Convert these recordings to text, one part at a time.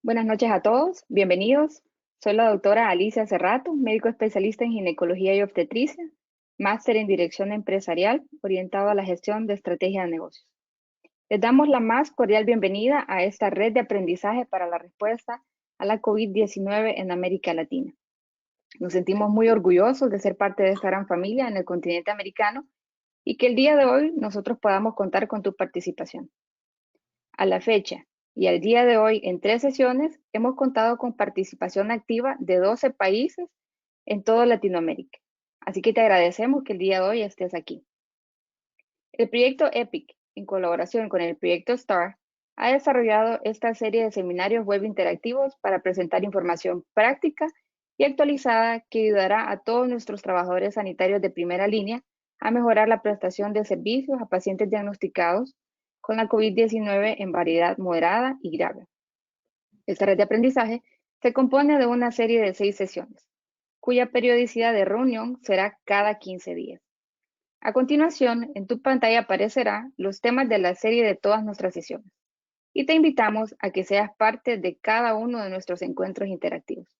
Buenas noches a todos, bienvenidos. Soy la doctora Alicia Cerrato, médico especialista en ginecología y obstetricia, máster en dirección empresarial orientado a la gestión de estrategia de negocios. Les damos la más cordial bienvenida a esta red de aprendizaje para la respuesta a la COVID-19 en América Latina. Nos sentimos muy orgullosos de ser parte de esta gran familia en el continente americano y que el día de hoy nosotros podamos contar con tu participación. A la fecha y al día de hoy, en 3 sesiones, hemos contado con participación activa de 12 países en toda Latinoamérica. Así que te agradecemos que el día de hoy estés aquí. El proyecto EPIC, en colaboración con el proyecto STAR, ha desarrollado esta serie de seminarios web interactivos para presentar información práctica y actualizada que ayudará a todos nuestros trabajadores sanitarios de primera línea a mejorar la prestación de servicios a pacientes diagnosticados con la COVID-19 en variedad moderada y grave. Esta red de aprendizaje se compone de una serie de 6 sesiones, cuya periodicidad de reunión será cada 15 días. A continuación, en tu pantalla aparecerán los temas de la serie de todas nuestras sesiones y te invitamos a que seas parte de cada uno de nuestros encuentros interactivos.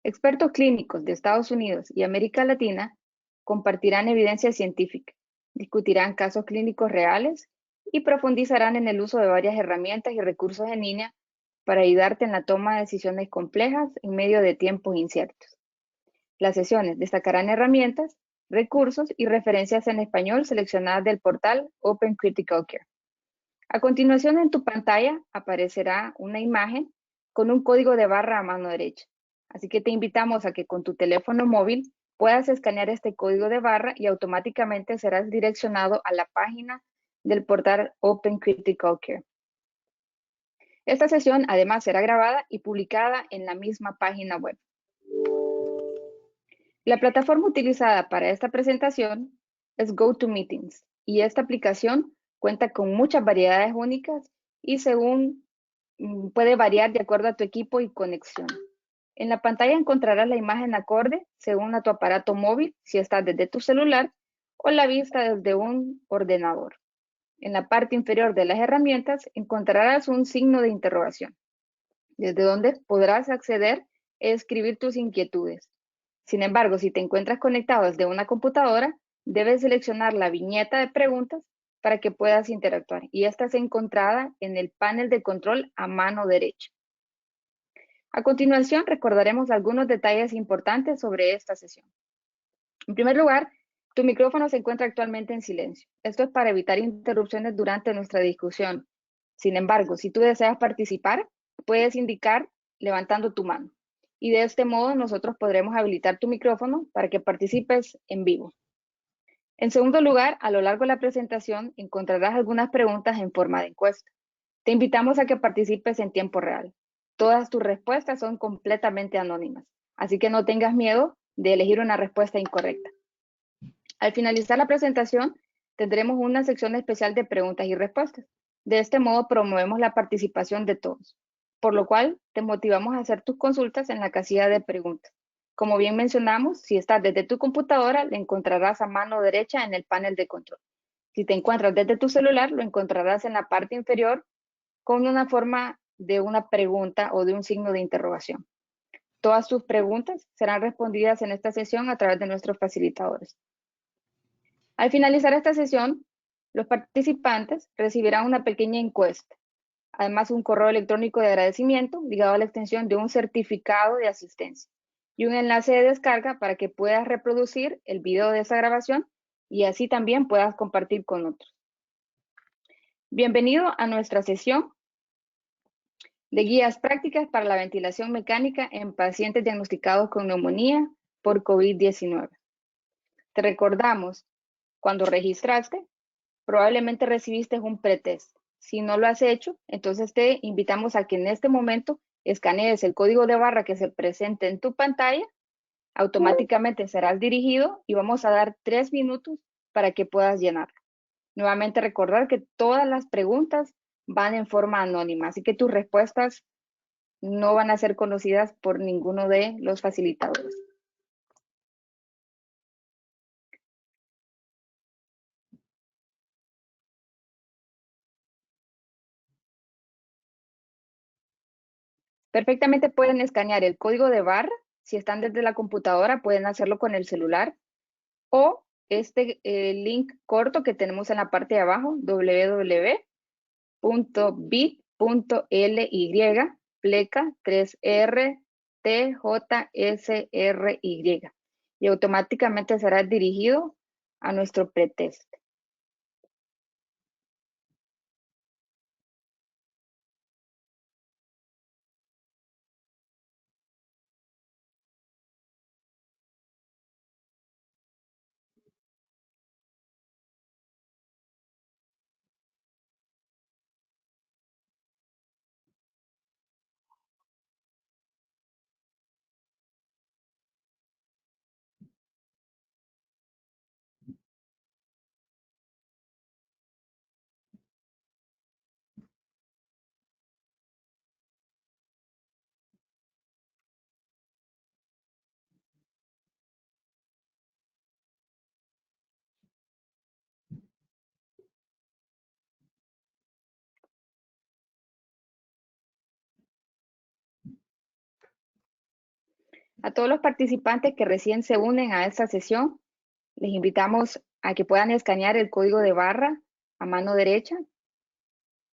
Expertos clínicos de Estados Unidos y América Latina compartirán evidencia científica, discutirán casos clínicos reales y profundizarán en el uso de varias herramientas y recursos en línea para ayudarte en la toma de decisiones complejas en medio de tiempos inciertos. Las sesiones destacarán herramientas, recursos y referencias en español seleccionadas del portal Open Critical Care. A continuación, en tu pantalla aparecerá una imagen con un código de barra a mano derecha. Así que te invitamos a que con tu teléfono móvil puedas escanear este código de barra y automáticamente serás direccionado a la página del portal Open Critical Care. Esta sesión además será grabada y publicada en la misma página web. La plataforma utilizada para esta presentación es GoToMeetings y esta aplicación cuenta con muchas variedades únicas y puede variar de acuerdo a tu equipo y conexión. En la pantalla encontrarás la imagen acorde según a tu aparato móvil, si estás desde tu celular o la vista desde un ordenador. En la parte inferior de las herramientas encontrarás un signo de interrogación, desde donde podrás acceder e escribir tus inquietudes. Sin embargo, si te encuentras conectado desde una computadora, debes seleccionar la viñeta de preguntas para que puedas interactuar y esta es encontrada en el panel de control a mano derecha. A continuación, recordaremos algunos detalles importantes sobre esta sesión. En primer lugar, tu micrófono se encuentra actualmente en silencio. Esto es para evitar interrupciones durante nuestra discusión. Sin embargo, si tú deseas participar, puedes indicar levantando tu mano. Y de este modo nosotros podremos habilitar tu micrófono para que participes en vivo. En segundo lugar, a lo largo de la presentación encontrarás algunas preguntas en forma de encuesta. Te invitamos a que participes en tiempo real. Todas tus respuestas son completamente anónimas, así que no tengas miedo de elegir una respuesta incorrecta. Al finalizar la presentación, tendremos una sección especial de preguntas y respuestas. De este modo promovemos la participación de todos, por lo cual te motivamos a hacer tus consultas en la casilla de preguntas. Como bien mencionamos, si estás desde tu computadora, la encontrarás a mano derecha en el panel de control. Si te encuentras desde tu celular, lo encontrarás en la parte inferior con una forma de una pregunta o de un signo de interrogación. Todas tus preguntas serán respondidas en esta sesión a través de nuestros facilitadores. Al finalizar esta sesión, los participantes recibirán una pequeña encuesta, además un correo electrónico de agradecimiento ligado a la extensión de un certificado de asistencia y un enlace de descarga para que puedas reproducir el video de esa grabación y así también puedas compartir con otros. Bienvenido a nuestra sesión de guías prácticas para la ventilación mecánica en pacientes diagnosticados con neumonía por COVID-19. Te recordamos, cuando registraste, probablemente recibiste un pretest. Si no lo has hecho, entonces te invitamos a que en este momento escanees el código de barra que se presente en tu pantalla, automáticamente serás dirigido y vamos a dar 3 minutos para que puedas llenarlo. Nuevamente recordar que todas las preguntas van en forma anónima, así que tus respuestas no van a ser conocidas por ninguno de los facilitadores. Perfectamente pueden escanear el código de barra. Si están desde la computadora, pueden hacerlo con el celular o este link corto que tenemos en la parte de abajo, www.bit.ly pleca 3R TJSRY y automáticamente será dirigido a nuestro pretest. A todos los participantes que recién se unen a esta sesión, les invitamos a que puedan escanear el código de barra a mano derecha.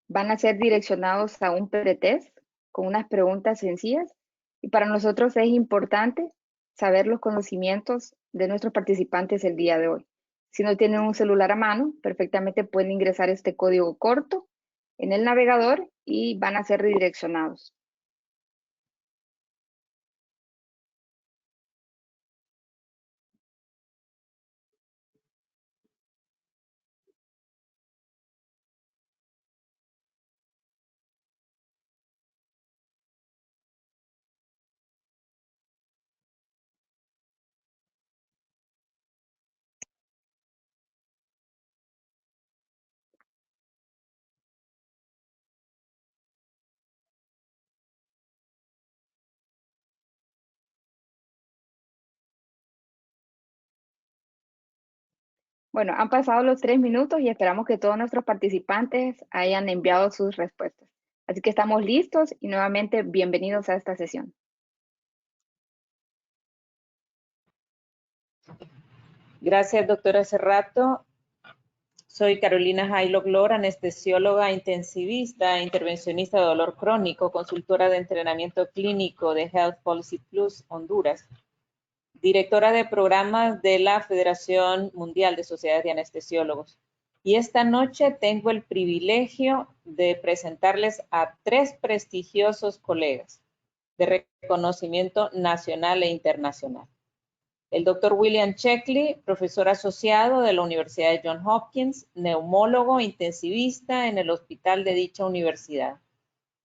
Van a ser direccionados a un pretest con unas preguntas sencillas y para nosotros es importante saber los conocimientos de nuestros participantes el día de hoy. Si no tienen un celular a mano, perfectamente pueden ingresar este código corto en el navegador y van a ser redireccionados. Bueno, han pasado los 3 minutos y esperamos que todos nuestros participantes hayan enviado sus respuestas. Así que estamos listos y nuevamente bienvenidos a esta sesión. Gracias, doctora Cerrato. Soy Carolina Jailo Glor, anestesióloga intensivista, intervencionista de dolor crónico, consultora de entrenamiento clínico de Health Policy Plus Honduras, directora de programas de la Federación Mundial de Sociedades de Anestesiólogos. Y esta noche tengo el privilegio de presentarles a 3 prestigiosos colegas de reconocimiento nacional e internacional. El doctor William Checkley, profesor asociado de la Universidad de Johns Hopkins, neumólogo intensivista en el hospital de dicha universidad.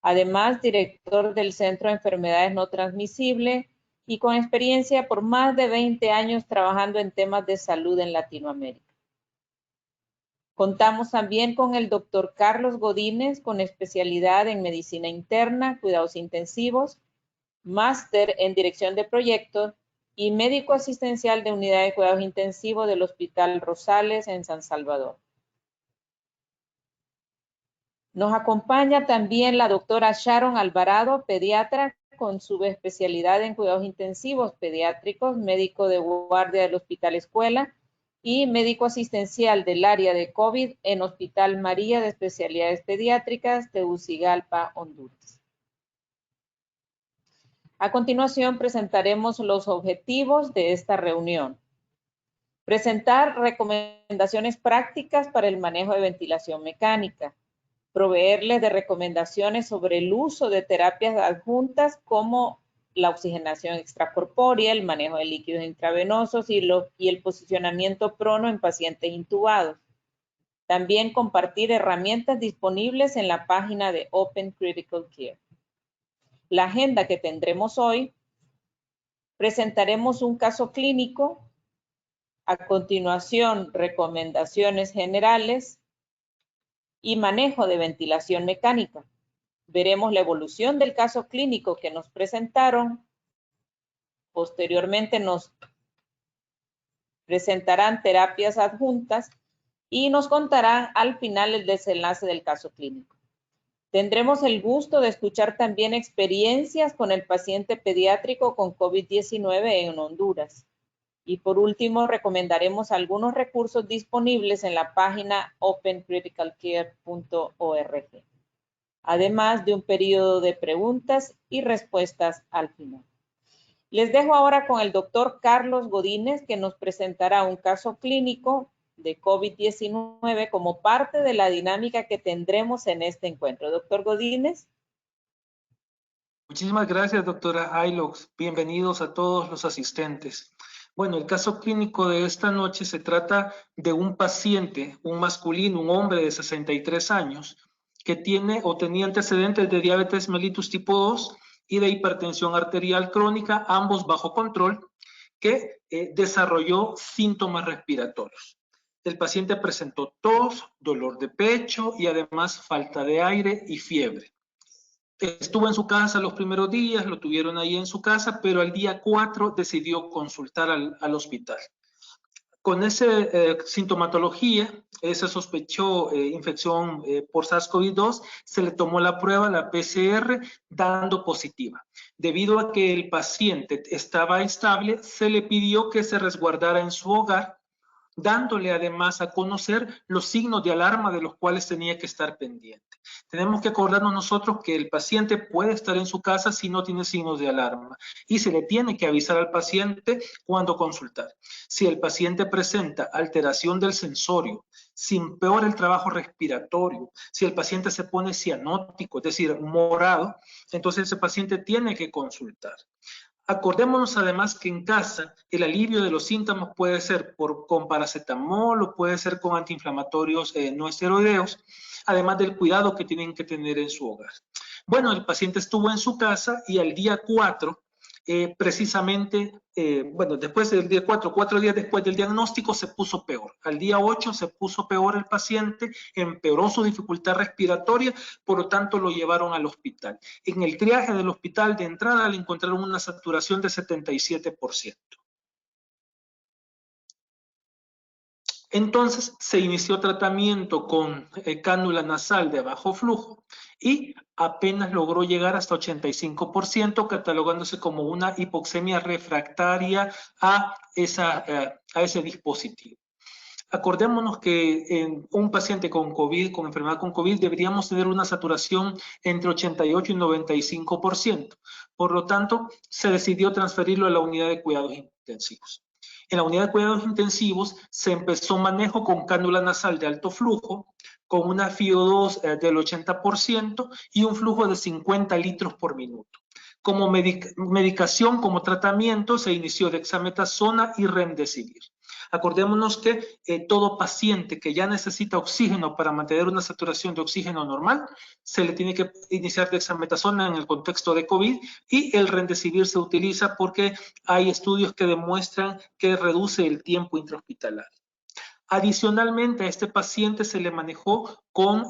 Además, director del Centro de Enfermedades No Transmisibles y con experiencia por más de 20 años trabajando en temas de salud en Latinoamérica. Contamos también con el doctor Carlos Godínez, con especialidad en medicina interna, cuidados intensivos, máster en dirección de proyectos y médico asistencial de unidad de cuidados intensivos del Hospital Rosales en San Salvador. Nos acompaña también la doctora Sharon Alvarado, pediatra con subespecialidad en cuidados intensivos pediátricos, médico de guardia del Hospital Escuela y médico asistencial del área de COVID en Hospital María de Especialidades Pediátricas, Tegucigalpa, Honduras. A continuación presentaremos los objetivos de esta reunión. Presentar recomendaciones prácticas para el manejo de ventilación mecánica. Proveerles de recomendaciones sobre el uso de terapias adjuntas como la oxigenación extracorpórea, el manejo de líquidos intravenosos y el posicionamiento prono en pacientes intubados. También compartir herramientas disponibles en la página de Open Critical Care. La agenda que tendremos hoy: presentaremos un caso clínico, a continuación recomendaciones generales y manejo de ventilación mecánica. Veremos la evolución del caso clínico que nos presentaron. Posteriormente nos presentarán terapias adjuntas y nos contarán al final el desenlace del caso clínico. Tendremos el gusto de escuchar también experiencias con el paciente pediátrico con COVID-19 en Honduras. Y por último, recomendaremos algunos recursos disponibles en la página opencriticalcare.org, además de un periodo de preguntas y respuestas al final. Les dejo ahora con el doctor Carlos Godínez, que nos presentará un caso clínico de COVID-19 como parte de la dinámica que tendremos en este encuentro. Doctor Godínez. Muchísimas gracias, doctora Ailox. Bienvenidos a todos los asistentes. Bueno, el caso clínico de esta noche se trata de un paciente, un masculino, un hombre de 63 años, que tiene o tenía antecedentes de diabetes mellitus tipo 2 y de hipertensión arterial crónica, ambos bajo control, que desarrolló síntomas respiratorios. El paciente presentó tos, dolor de pecho y además falta de aire y fiebre. Estuvo en su casa los primeros días, lo tuvieron ahí en su casa, pero al día 4 decidió consultar al hospital. Con esa sintomatología, se sospechó infección por SARS-CoV-2, se le tomó la prueba, la PCR, dando positiva. Debido a que el paciente estaba estable, se le pidió que se resguardara en su hogar, dándole además a conocer los signos de alarma de los cuales tenía que estar pendiente. Tenemos que acordarnos nosotros que el paciente puede estar en su casa si no tiene signos de alarma y se le tiene que avisar al paciente cuando consultar. Si el paciente presenta alteración del sensorio, si empeora el trabajo respiratorio, si el paciente se pone cianótico, es decir, morado, entonces ese paciente tiene que consultar. Acordémonos además que en casa el alivio de los síntomas puede ser con paracetamol o puede ser con antiinflamatorios no esteroideos, además del cuidado que tienen que tener en su hogar. Bueno, el paciente estuvo en su casa y al día 4, precisamente, bueno, después del día 4, 4 días después del diagnóstico se puso peor. Al día 8 se puso peor el paciente, empeoró su dificultad respiratoria, por lo tanto lo llevaron al hospital. En el triaje del hospital de entrada le encontraron una saturación de 77%. Entonces se inició tratamiento con cánula nasal de bajo flujo y apenas logró llegar hasta 85%, catalogándose como una hipoxemia refractaria a ese dispositivo. Acordémonos que en un paciente con COVID, con enfermedad con COVID, deberíamos tener una saturación entre 88 y 95%. Por lo tanto, se decidió transferirlo a la unidad de cuidados intensivos. En la unidad de cuidados intensivos se empezó manejo con cánula nasal de alto flujo, con una FiO2 del 80% y un flujo de 50 litros por minuto. Como medicación, como tratamiento, se inició dexametasona y remdesivir. Acordémonos que todo paciente que ya necesita oxígeno para mantener una saturación de oxígeno normal, se le tiene que iniciar dexametasona en el contexto de COVID y el remdesivir se utiliza porque hay estudios que demuestran que reduce el tiempo intrahospitalario. Adicionalmente, a este paciente se le manejó con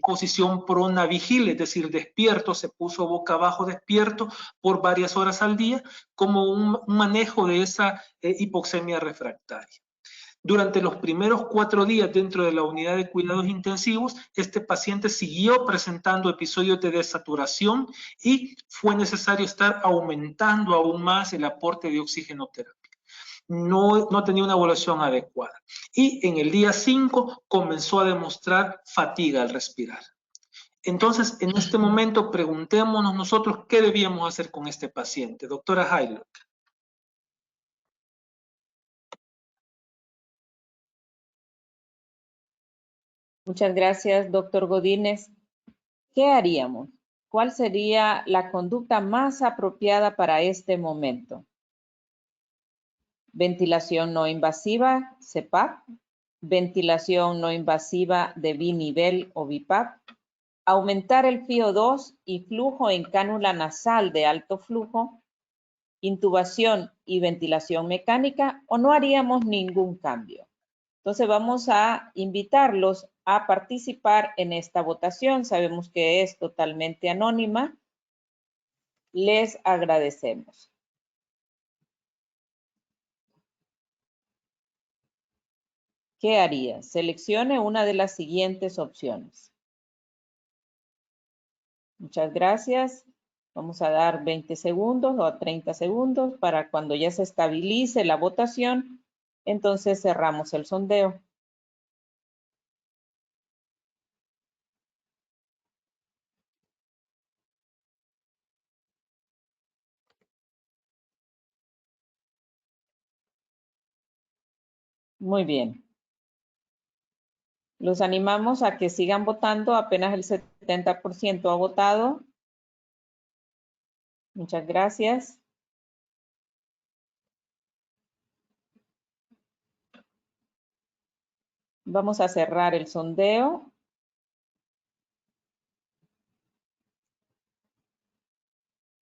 posición prona vigil, es decir, despierto, se puso boca abajo despierto por varias horas al día como un manejo de esa hipoxemia refractaria. Durante los primeros 4 días dentro de la unidad de cuidados intensivos, este paciente siguió presentando episodios de desaturación y fue necesario estar aumentando aún más el aporte de oxigenoterapia. No tenía una evaluación adecuada. Y en el día 5 comenzó a demostrar fatiga al respirar. Entonces, en este momento, preguntémonos nosotros qué debíamos hacer con este paciente. Doctora Heiler. Muchas gracias, doctor Godínez. ¿Qué haríamos? ¿Cuál sería la conducta más apropiada para este momento? Ventilación no invasiva, CPAP. Ventilación no invasiva de binivel o BiPAP. Aumentar el FiO2 y flujo en cánula nasal de alto flujo. Intubación y ventilación mecánica, o no haríamos ningún cambio. Entonces vamos a invitarlos a participar en esta votación. Sabemos que es totalmente anónima. Les agradecemos. ¿Qué haría? Seleccione una de las siguientes opciones. Muchas gracias. Vamos a dar 20 segundos o 30 segundos para cuando ya se estabilice la votación, entonces cerramos el sondeo. Muy bien. Los animamos a que sigan votando. Apenas el 70% ha votado. Muchas gracias. Vamos a cerrar el sondeo.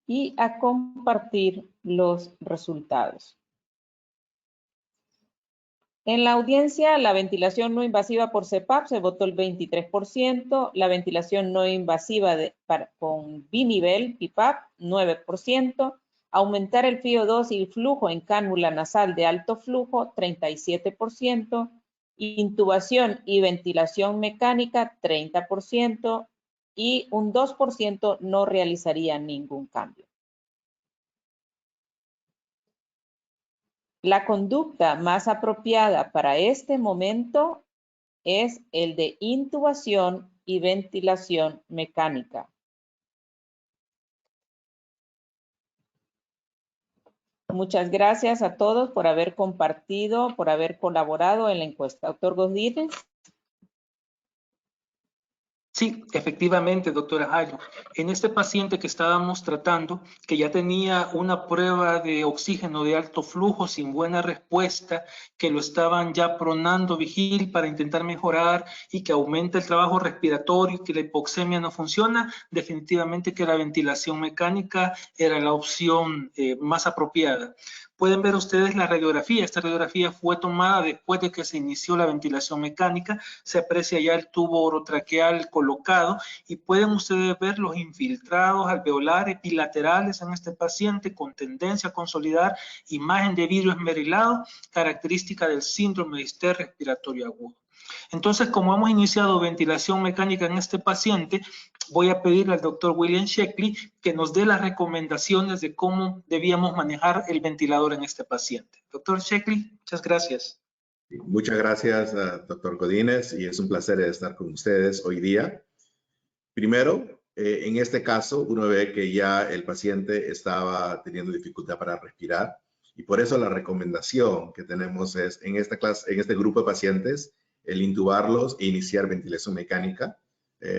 Y a compartir los resultados. En la audiencia, la ventilación no invasiva por CPAP se votó el 23%, la ventilación no invasiva con binivel, PIPAP, 9%, aumentar el FiO2 y el flujo en cánula nasal de alto flujo, 37%, intubación y ventilación mecánica, 30%, y un 2% no realizaría ningún cambio. La conducta más apropiada para este momento es el de intubación y ventilación mecánica. Muchas gracias a todos por haber compartido, por haber colaborado en la encuesta. Doctor Godínez. Sí, efectivamente, doctora Jairo. En este paciente que estábamos tratando, que ya tenía una prueba de oxígeno de alto flujo sin buena respuesta, que lo estaban ya pronando vigil para intentar mejorar y que aumenta el trabajo respiratorio y que la hipoxemia no funciona, definitivamente que la ventilación mecánica era la opción más apropiada. Pueden ver ustedes la radiografía. Esta radiografía fue tomada después de que se inició la ventilación mecánica. Se aprecia ya el tubo orotraqueal colocado y pueden ustedes ver los infiltrados alveolares bilaterales en este paciente con tendencia a consolidar imagen de vidrio esmerilado, característica del síndrome de estrés respiratorio agudo. Entonces, como hemos iniciado ventilación mecánica en este paciente, voy a pedirle al doctor William Sheckley que nos dé las recomendaciones de cómo debíamos manejar el ventilador en este paciente. Doctor Sheckley, muchas gracias. Muchas gracias, doctor Godínez, y es un placer estar con ustedes hoy día. Primero, en este caso, uno ve que ya el paciente estaba teniendo dificultad para respirar, y por eso la recomendación que tenemos es, en este grupo de pacientes, el intubarlos e iniciar ventilación mecánica,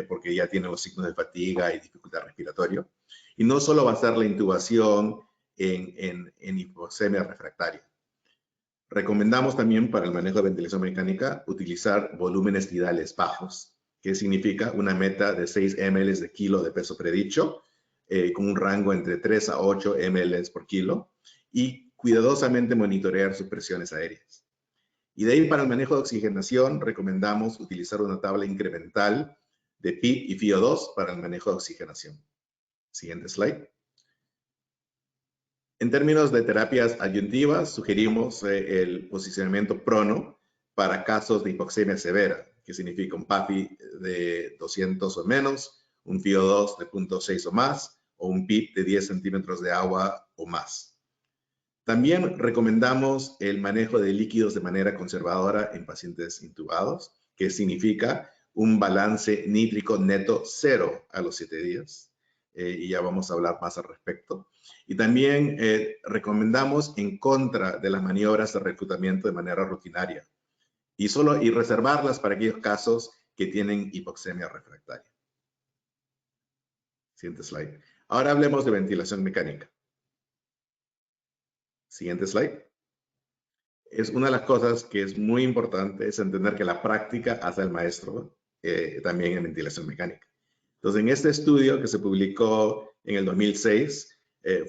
porque ya tienen los signos de fatiga y dificultad respiratoria. Y no solo va a ser la intubación en hipoxemia refractaria. Recomendamos también para el manejo de ventilación mecánica utilizar volúmenes tidales bajos, que significa una meta de 6 ml de kilo de peso predicho, con un rango entre 3 a 8 ml por kilo, y cuidadosamente monitorear sus presiones aéreas. Y de ahí para el manejo de oxigenación recomendamos utilizar una tabla incremental de PIP y FiO2 para el manejo de oxigenación. Siguiente slide. En términos de terapias adyuntivas, sugerimos el posicionamiento prono para casos de hipoxemia severa, que significa un PAFI de 200 o menos, un FiO2 de 0.6 o más, o un PIP de 10 centímetros de agua o más. También recomendamos el manejo de líquidos de manera conservadora en pacientes intubados, que significa un balance nítrico neto 0 a los 7 días. Y ya vamos a hablar más al respecto. Y también recomendamos en contra de las maniobras de reclutamiento de manera rutinaria y reservarlas para aquellos casos que tienen hipoxemia refractaria. Siguiente slide. Ahora hablemos de ventilación mecánica. Siguiente slide. Es una de las cosas que es muy importante, es entender que la práctica hace al maestro también en ventilación mecánica. Entonces, en este estudio que se publicó en el 2006,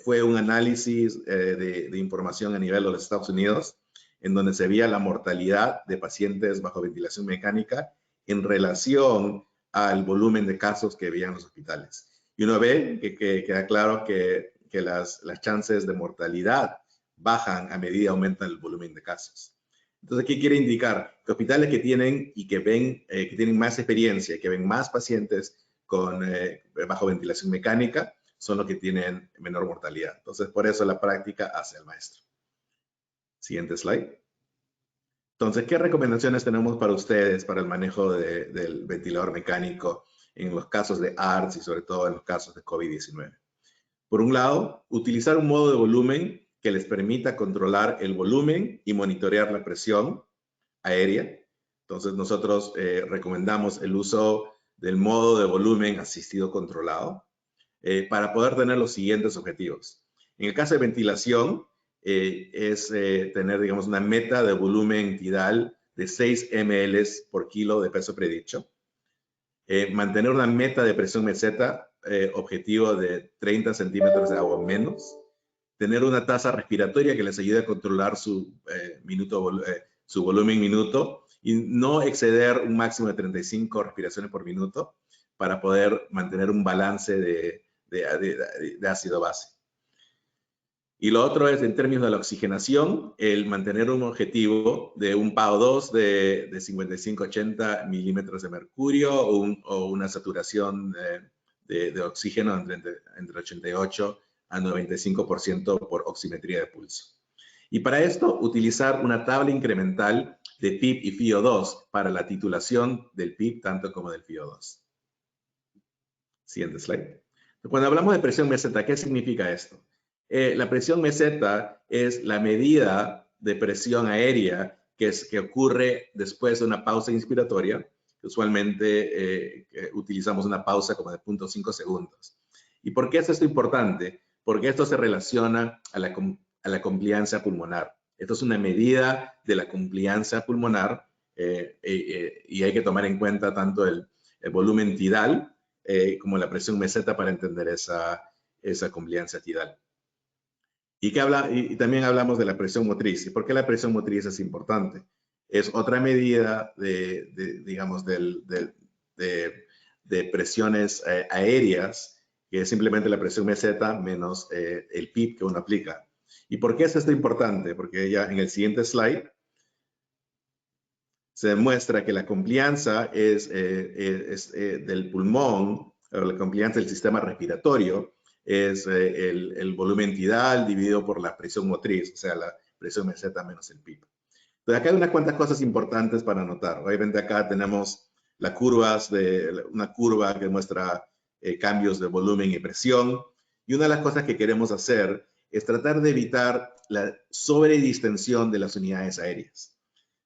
fue un análisis de información a nivel de los Estados Unidos, en donde se veía la mortalidad de pacientes bajo ventilación mecánica en relación al volumen de casos que veían los hospitales. Y uno ve que queda claro que las chances de mortalidad bajan a medida que aumenta el volumen de casos. Entonces, ¿qué quiere indicar? Que hospitales que tienen y que ven, que tienen más experiencia, que ven más pacientes bajo ventilación mecánica son los que tienen menor mortalidad. Entonces, por eso la práctica hace al maestro. Siguiente slide. Entonces, ¿qué recomendaciones tenemos para ustedes para el manejo del ventilador mecánico en los casos de ARDS y sobre todo en los casos de COVID-19? Por un lado, utilizar un modo de volumen que les permita controlar el volumen y monitorear la presión aérea. Entonces, nosotros recomendamos el uso del modo de volumen asistido controlado para poder tener los siguientes objetivos. En el caso de ventilación, es tener, digamos, una meta de volumen tidal de 6 ml por kilo de peso predicho. Mantener una meta de presión meseta objetivo de 30 centímetros de agua menos. Tener una tasa respiratoria que les ayude a controlar su volumen minuto y no exceder un máximo de 35 respiraciones por minuto para poder mantener un balance de ácido base. Y lo otro es, en términos de la oxigenación, el mantener un objetivo de un PaO2 de 55-80 milímetros de mercurio o una saturación de oxígeno entre 88 a 95% por oximetría de pulso. Y para esto, utilizar una tabla incremental de PIB y FiO2 para la titulación del PIB tanto como del FiO2. Siguiente slide. Cuando hablamos de presión meseta, ¿qué significa esto? La presión meseta es la medida de presión aérea que ocurre después de una pausa inspiratoria. Usualmente utilizamos una pausa como de 0.5 segundos. ¿Y por qué es esto importante? Porque esto se relaciona a la compliancia pulmonar. Esto es una medida de la compliancia pulmonar y hay que tomar en cuenta tanto el volumen tidal como la presión meseta para entender esa compliancia tidal. Y también hablamos de la presión motriz. ¿Y por qué la presión motriz es importante? Es otra medida digamos, de presiones aéreas, que es simplemente la presión meseta menos el PIB que uno aplica. ¿Y por qué es esto importante? Porque ya en el siguiente slide se demuestra que la complianza del pulmón, o la complianza del sistema respiratorio, es el volumen tidal dividido por la presión motriz, o sea, la presión meseta menos el PIB. Entonces, acá hay unas cuantas cosas importantes para notar. Obviamente acá tenemos una curva que muestra cambios de volumen y presión. Y una de las cosas que queremos hacer es tratar de evitar la sobredistensión de las unidades aéreas.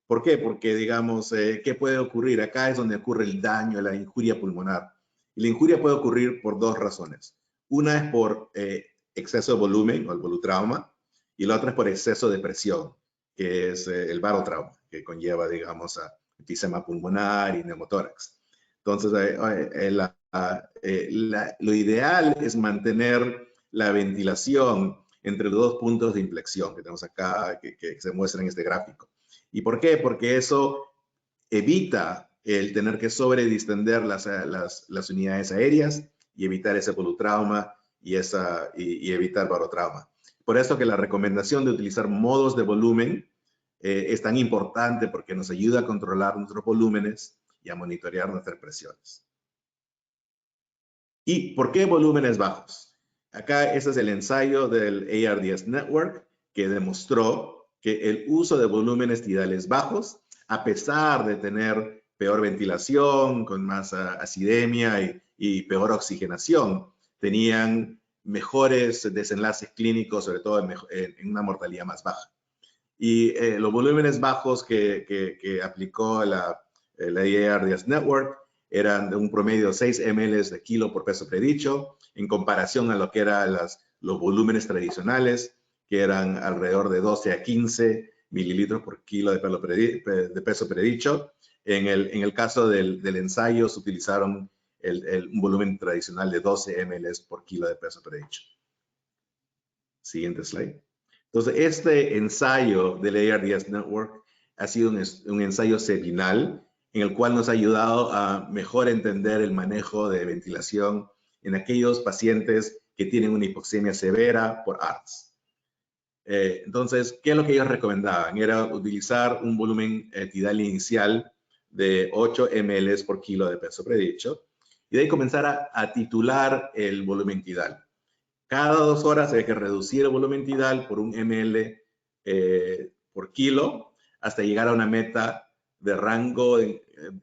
¿Por qué? Porque, digamos, ¿qué puede ocurrir? Acá es donde ocurre el daño, la injuria pulmonar. Y la injuria puede ocurrir por dos razones. Una es por exceso de volumen o el volutrauma, y la otra es por exceso de presión, que es el barotrauma, que conlleva, digamos, a enfisema pulmonar y neumotórax. Entonces, lo ideal es mantener la ventilación entre los dos puntos de inflexión que tenemos acá, que se muestra en este gráfico. ¿Y por qué? Porque eso evita el tener que sobredistender las unidades aéreas y evitar ese volutrauma y evitar barotrauma. Por eso que la recomendación de utilizar modos de volumen es tan importante, porque nos ayuda a controlar nuestros volúmenes y a monitorear nuestras presiones. ¿Y por qué volúmenes bajos? Acá este es el ensayo del ARDS Network que demostró que el uso de volúmenes tidales bajos, a pesar de tener peor ventilación, con más acidemia y peor oxigenación, tenían mejores desenlaces clínicos, sobre todo en una mortalidad más baja. Y los volúmenes bajos que aplicó la ARDS Network eran de un promedio de 6 ml de kilo por peso predicho, en comparación a lo que eran los volúmenes tradicionales, que eran alrededor de 12 a 15 mililitros por kilo de peso predicho. En el caso del ensayo se utilizaron un volumen tradicional de 12 ml por kilo de peso predicho. Siguiente slide. Entonces, este ensayo del ARDS Network ha sido un ensayo seminal en el cual nos ha ayudado a mejor entender el manejo de ventilación en aquellos pacientes que tienen una hipoxemia severa por ARDS. Entonces, ¿qué es lo que ellos recomendaban? Era utilizar un volumen tidal inicial de 8 ml por kilo de peso predicho. Y y de ahí comenzar a titular el volumen tidal. Cada 2 horas hay que reducir el volumen tidal por 1 ml por kilo hasta llegar a una meta de rango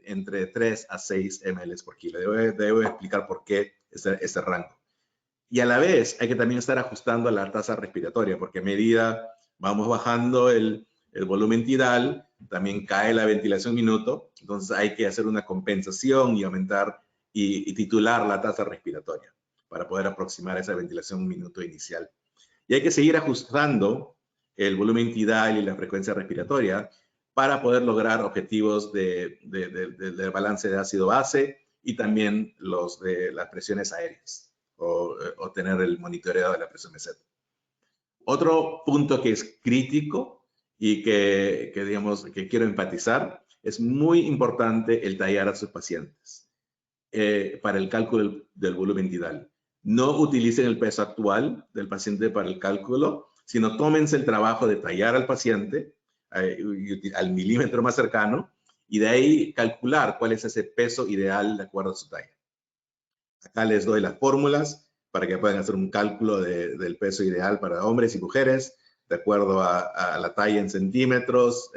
entre 3 a 6 ml por kilo. Debo explicar por qué ese rango. Y a la vez hay que también estar ajustando a la tasa respiratoria, porque a medida vamos bajando el volumen tidal, también cae la ventilación minuto, entonces hay que hacer una compensación y aumentar y titular la tasa respiratoria para poder aproximar esa ventilación minuto inicial. Y hay que seguir ajustando el volumen tidal y la frecuencia respiratoria para poder lograr objetivos de balance de ácido-base y también los de las presiones aéreas o tener el monitoreo de la presión meseta. Otro punto que es crítico y que quiero enfatizar, es muy importante el tallar a sus pacientes para el cálculo del volumen tidal. No utilicen el peso actual del paciente para el cálculo, sino tómense el trabajo de tallar al paciente al milímetro más cercano y de ahí calcular cuál es ese peso ideal de acuerdo a su talla. Acá les doy las fórmulas para que puedan hacer un cálculo del peso ideal para hombres y mujeres de acuerdo a la talla en centímetros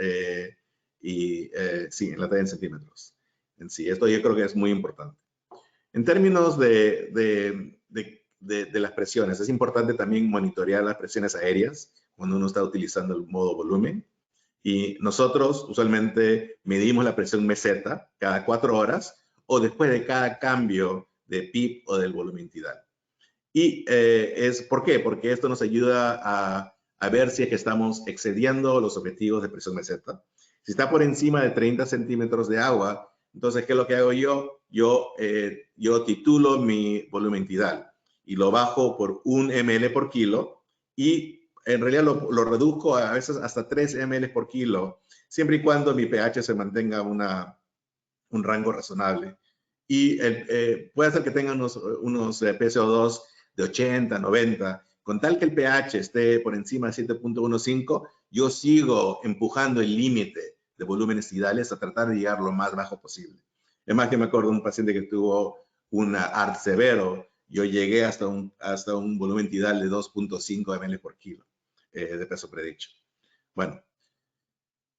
sí, en la talla en centímetros. En sí, esto yo creo que es muy importante. En términos de las presiones, es importante también monitorear las presiones aéreas cuando uno está utilizando el modo volumen. Y nosotros usualmente medimos la presión meseta cada 4 horas o después de cada cambio de PIP o del volumen tidal. Y ¿por qué? Porque esto nos ayuda a ver si es que estamos excediendo los objetivos de presión meseta. Si está por encima de 30 centímetros de agua, entonces, ¿qué es lo que hago yo? Yo titulo mi volumen tidal y lo bajo por 1 ml por kilo y en realidad lo reduzco a veces hasta 3 ml por kilo, siempre y cuando mi pH se mantenga un rango razonable. Y puede ser que tenga unos PCO2 de 80, 90. Con tal que el pH esté por encima de 7.15, yo sigo empujando el límite de volúmenes tidales a tratar de llegar lo más bajo posible. Es más, que me acuerdo de un paciente que tuvo una ART severo, yo llegué hasta un volumen tidal de 2.5 ml por kilo de peso predicho. Bueno,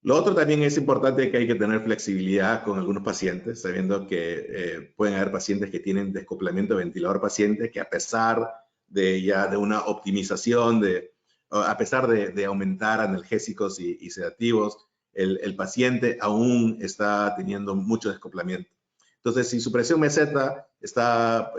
lo otro también es importante que hay que tener flexibilidad con algunos pacientes, sabiendo que pueden haber pacientes que tienen descoplamiento ventilador-paciente, que a pesar de una optimización, a pesar de aumentar analgésicos y sedativos, el paciente aún está teniendo mucho descoplamiento. Entonces, si su presión meseta está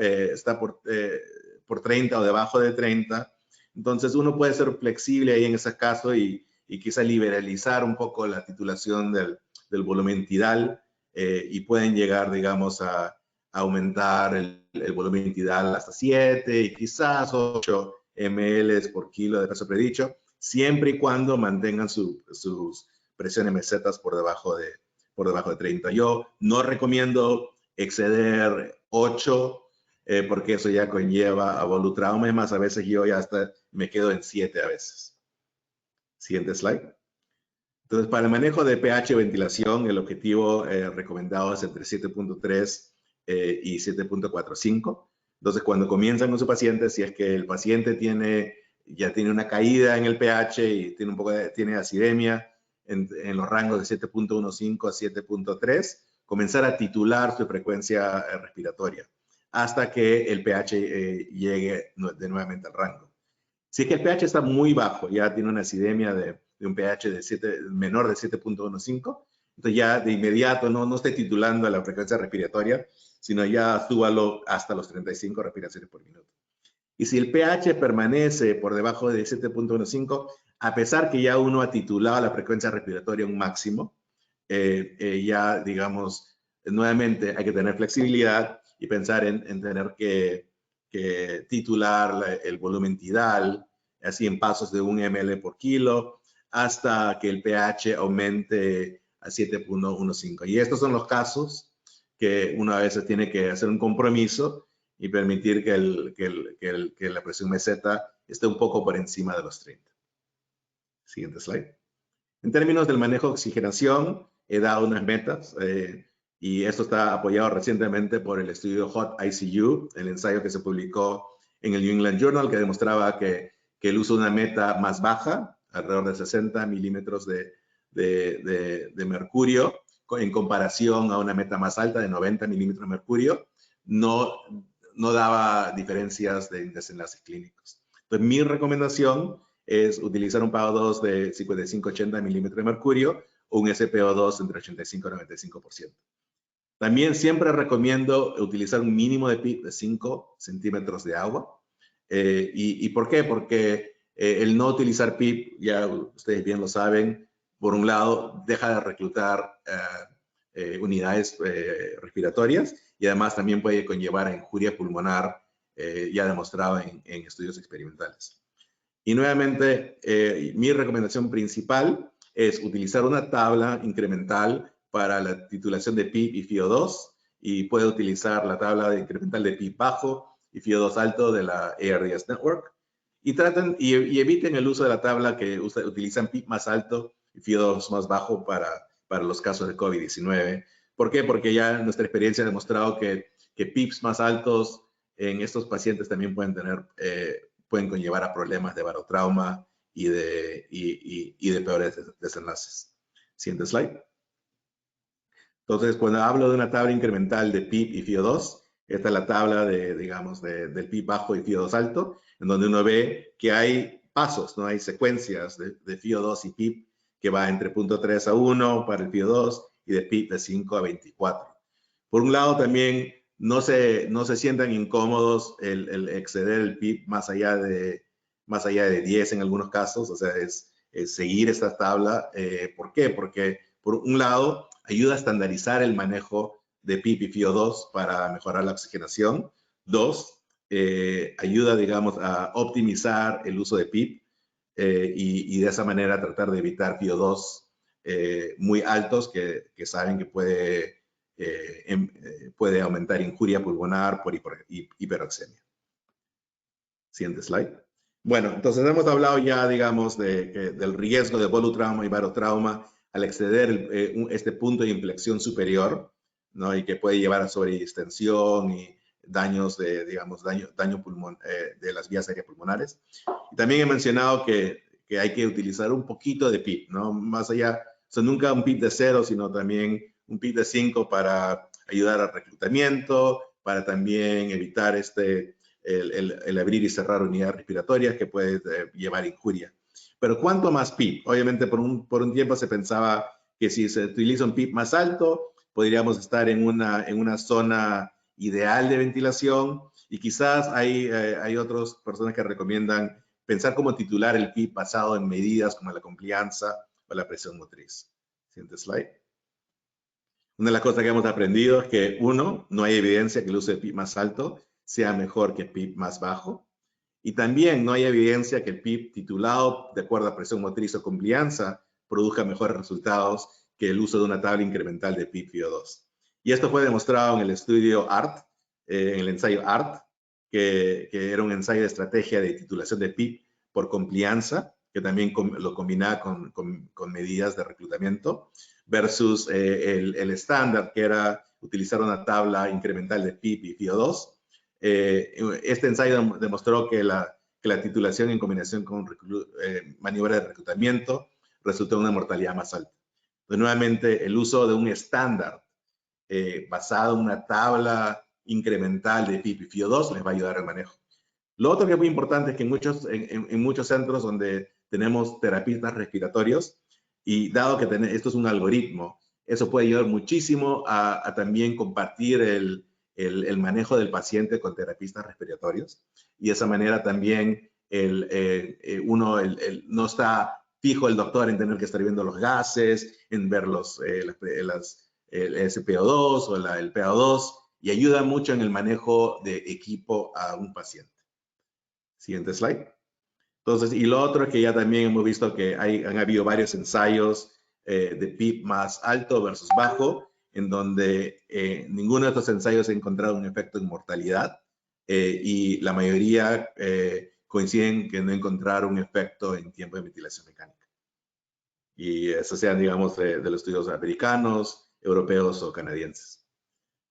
por 30 o debajo de 30, entonces uno puede ser flexible ahí en ese caso y quizá liberalizar un poco la titulación del volumen tidal y pueden llegar, digamos, a aumentar el volumen tidal hasta 7 y quizás 8 ml por kilo de peso predicho, siempre y cuando mantengan sus presiones mesetas por debajo de 30. Yo no recomiendo exceder 8 porque eso ya conlleva a volutrauma, y más a veces yo ya hasta me quedo en 7 a veces. Siguiente slide. Entonces, para el manejo de pH ventilación, el objetivo recomendado es entre 7.3 y 7.45. Entonces, cuando comienzan con su paciente, si es que el paciente ya tiene una caída en el pH y tiene acidemia en los rangos de 7.15 a 7.3, comenzar a titular su frecuencia respiratoria hasta que el pH llegue nuevamente al rango. Si es que el pH está muy bajo, ya tiene una acidemia de un pH menor de 7.15, entonces ya de inmediato no esté titulando a la frecuencia respiratoria, sino ya súbalo hasta los 35 respiraciones por minuto. Y si el pH permanece por debajo de 7.15, a pesar que ya uno ha titulado a la frecuencia respiratoria un máximo, ya digamos, nuevamente hay que tener flexibilidad y pensar en tener que titular el volumen tidal, así en pasos de 1 ml por kilo, hasta que el pH aumente a 7.15. Y estos son los casos que uno a veces tiene que hacer un compromiso y permitir que la presión meseta esté un poco por encima de los 30. Siguiente slide. En términos del manejo de oxigenación, he dado unas metas. Y esto está apoyado recientemente por el estudio Hot ICU, el ensayo que se publicó en el New England Journal, que demostraba que el uso de una meta más baja, alrededor de 60 milímetros de mercurio, en comparación a una meta más alta de 90 milímetros de mercurio, no daba diferencias de desenlaces clínicos. Entonces, mi recomendación es utilizar un PaO2 de 55-80 milímetros de mercurio o un SPO2 entre 85 y 95%. También siempre recomiendo utilizar un mínimo de PIB de 5 centímetros de agua. ¿Y por qué? Porque el no utilizar PIB, ya ustedes bien lo saben, por un lado deja de reclutar unidades respiratorias y además también puede conllevar a injuria pulmonar, ya demostrado en estudios experimentales. Y nuevamente, mi recomendación principal es utilizar una tabla incremental para la titulación de PIB y FiO2, y puede utilizar la tabla incremental de PIB bajo y FiO2 alto de la ARDS Network. Y eviten el uso de la tabla que utilizan PIB más alto y FiO2 más bajo para los casos de COVID-19. ¿Por qué? Porque ya nuestra experiencia ha demostrado que PIBs más altos en estos pacientes también pueden conllevar a problemas de barotrauma y de peores desenlaces. Siguiente slide. Entonces, cuando hablo de una tabla incremental de PIB y FiO2, esta es la tabla del PIB bajo y FiO2 alto, en donde uno ve que hay pasos, ¿no? Hay secuencias de FiO2 y PIB que va entre 0.3 a 1 para el FiO2 y de PIB de 5 a 24. Por un lado, también no se sientan incómodos el exceder el PIB más allá de 10 en algunos casos, o sea, es seguir esta tabla. ¿Por qué? Porque por un lado ayuda a estandarizar el manejo de PIB y FiO2 para mejorar la oxigenación. Dos, ayuda, digamos, a optimizar el uso de PIB y de esa manera tratar de evitar FiO2 muy altos que saben que puede aumentar injuria pulmonar por hiperoxemia. Siguiente slide. Bueno, entonces hemos hablado ya, digamos, del riesgo de volutrauma y barotrauma al exceder este punto de inflexión superior, ¿no? Y que puede llevar a sobredistensión y daños daño pulmón, de las vías aéreas pulmonares. Y también he mencionado que hay que utilizar un poquito de PIB, ¿no? Más allá, o sea, nunca un PIB de 0, sino también un PIB de 5 para ayudar al reclutamiento, para también evitar el abrir y cerrar unidades respiratorias que puede llevar injuria. Pero ¿cuánto más PIB? Obviamente por un tiempo se pensaba que si se utiliza un PIB más alto, podríamos estar en una zona ideal de ventilación, y quizás hay otras personas que recomiendan pensar cómo titular el PIB basado en medidas como la complianza o la presión motriz. Siguiente slide. Una de las cosas que hemos aprendido es que, uno, no hay evidencia que el uso de PIB más alto sea mejor que PIB más bajo. Y también no hay evidencia que el PIB titulado de acuerdo a presión motriz o complianza produzca mejores resultados que el uso de una tabla incremental de PIB FiO2. Y esto fue demostrado en el estudio ART, en el ensayo ART, que era un ensayo de estrategia de titulación de PIB por complianza, que también lo combinaba con medidas de reclutamiento, versus el estándar, que era utilizar una tabla incremental de PIB y FiO2. Este ensayo demostró que la titulación en combinación con maniobras de reclutamiento resultó en una mortalidad más alta. Entonces, nuevamente, el uso de un estándar basado en una tabla incremental de PIB y FiO2 les va a ayudar al manejo. Lo otro que es muy importante es que en muchos centros donde tenemos terapistas respiratorios, y dado que esto es un algoritmo, eso puede ayudar muchísimo a también compartir el manejo del paciente con terapistas respiratorios, y de esa manera también no está fijo el doctor en tener que estar viendo los gases, en ver el SPO2 o el PaO2, y ayuda mucho en el manejo de equipo a un paciente. Siguiente slide. Entonces, y lo otro es que ya también hemos visto que han habido varios ensayos de PIB más alto versus bajo, en donde ninguno de estos ensayos ha encontrado un efecto en mortalidad, y la mayoría coinciden que no encontraron un efecto en tiempo de ventilación mecánica. Y eso sean, digamos, de los estudios americanos, europeos o canadienses.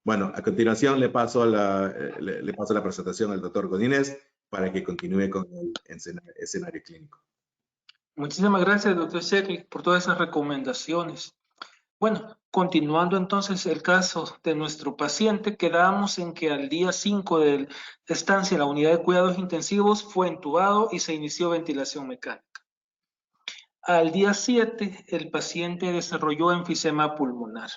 Bueno, a continuación le paso la presentación al doctor Godínez para que continúe con el escenario clínico. Muchísimas gracias, doctor Shekli, por todas esas recomendaciones. Bueno, continuando entonces el caso de nuestro paciente, quedamos en que al día 5 de estancia en la unidad de cuidados intensivos fue entubado y se inició ventilación mecánica. Al día 7, el paciente desarrolló enfisema pulmonar.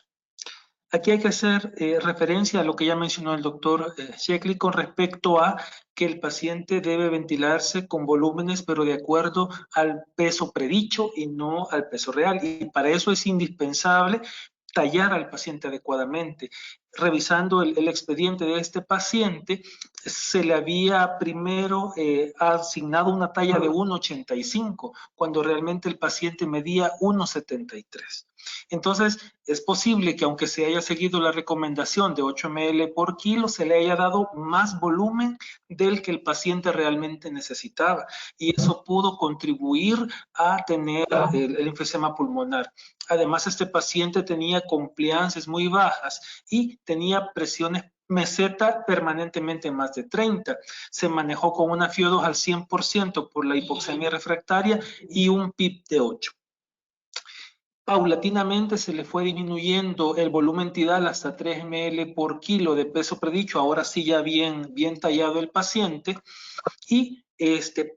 Aquí hay que hacer referencia a lo que ya mencionó el doctor Shekli con respecto a que el paciente debe ventilarse con volúmenes, pero de acuerdo al peso predicho y no al peso real. Y para eso es indispensable tallar al paciente adecuadamente. Revisando el expediente de este paciente, se le había primero asignado una talla de 1,85, cuando realmente el paciente medía 1,73. Entonces, es posible que aunque se haya seguido la recomendación de 8 ml por kilo, se le haya dado más volumen del que el paciente realmente necesitaba. Y eso pudo contribuir a tener el enfisema pulmonar. Además, este paciente tenía compliances muy bajas y tenía presiones meseta permanentemente más de 30. Se manejó con una FIO2 al 100% por la hipoxemia refractaria y un PIB de 8. Paulatinamente se le fue disminuyendo el volumen tidal hasta 3 ml por kilo de peso predicho, ahora sí ya bien tallado el paciente, y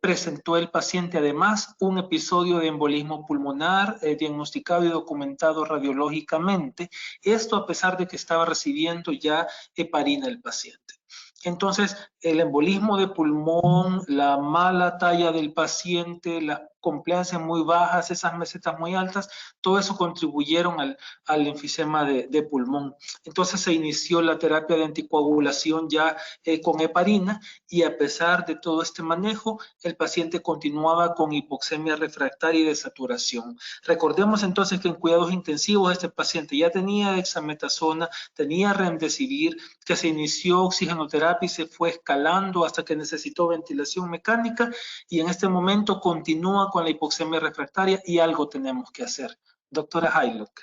presentó el paciente además un episodio de embolismo pulmonar diagnosticado y documentado radiológicamente, esto a pesar de que estaba recibiendo ya heparina el paciente. Entonces, el embolismo de pulmón, la mala talla del paciente, las compliancias muy bajas, esas mesetas muy altas, todo eso contribuyeron al enfisema de pulmón. Entonces se inició la terapia de anticoagulación ya con heparina y a pesar de todo este manejo, el paciente continuaba con hipoxemia refractaria y desaturación. Recordemos entonces que en cuidados intensivos este paciente ya tenía dexametasona, tenía remdesivir, que se inició oxigenoterapia y se fue escalando hasta que necesitó ventilación mecánica y en este momento continúa con la hipoxemia refractaria y algo tenemos que hacer. Doctora Haylock.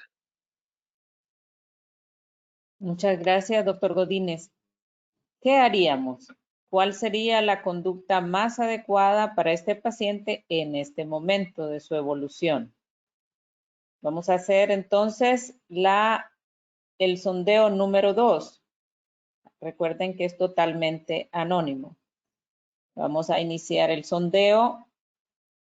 Muchas gracias, doctor Godínez. ¿Qué haríamos? ¿Cuál sería la conducta más adecuada para este paciente en este momento de su evolución? Vamos a hacer entonces el sondeo número 2. Recuerden que es totalmente anónimo. Vamos a iniciar el sondeo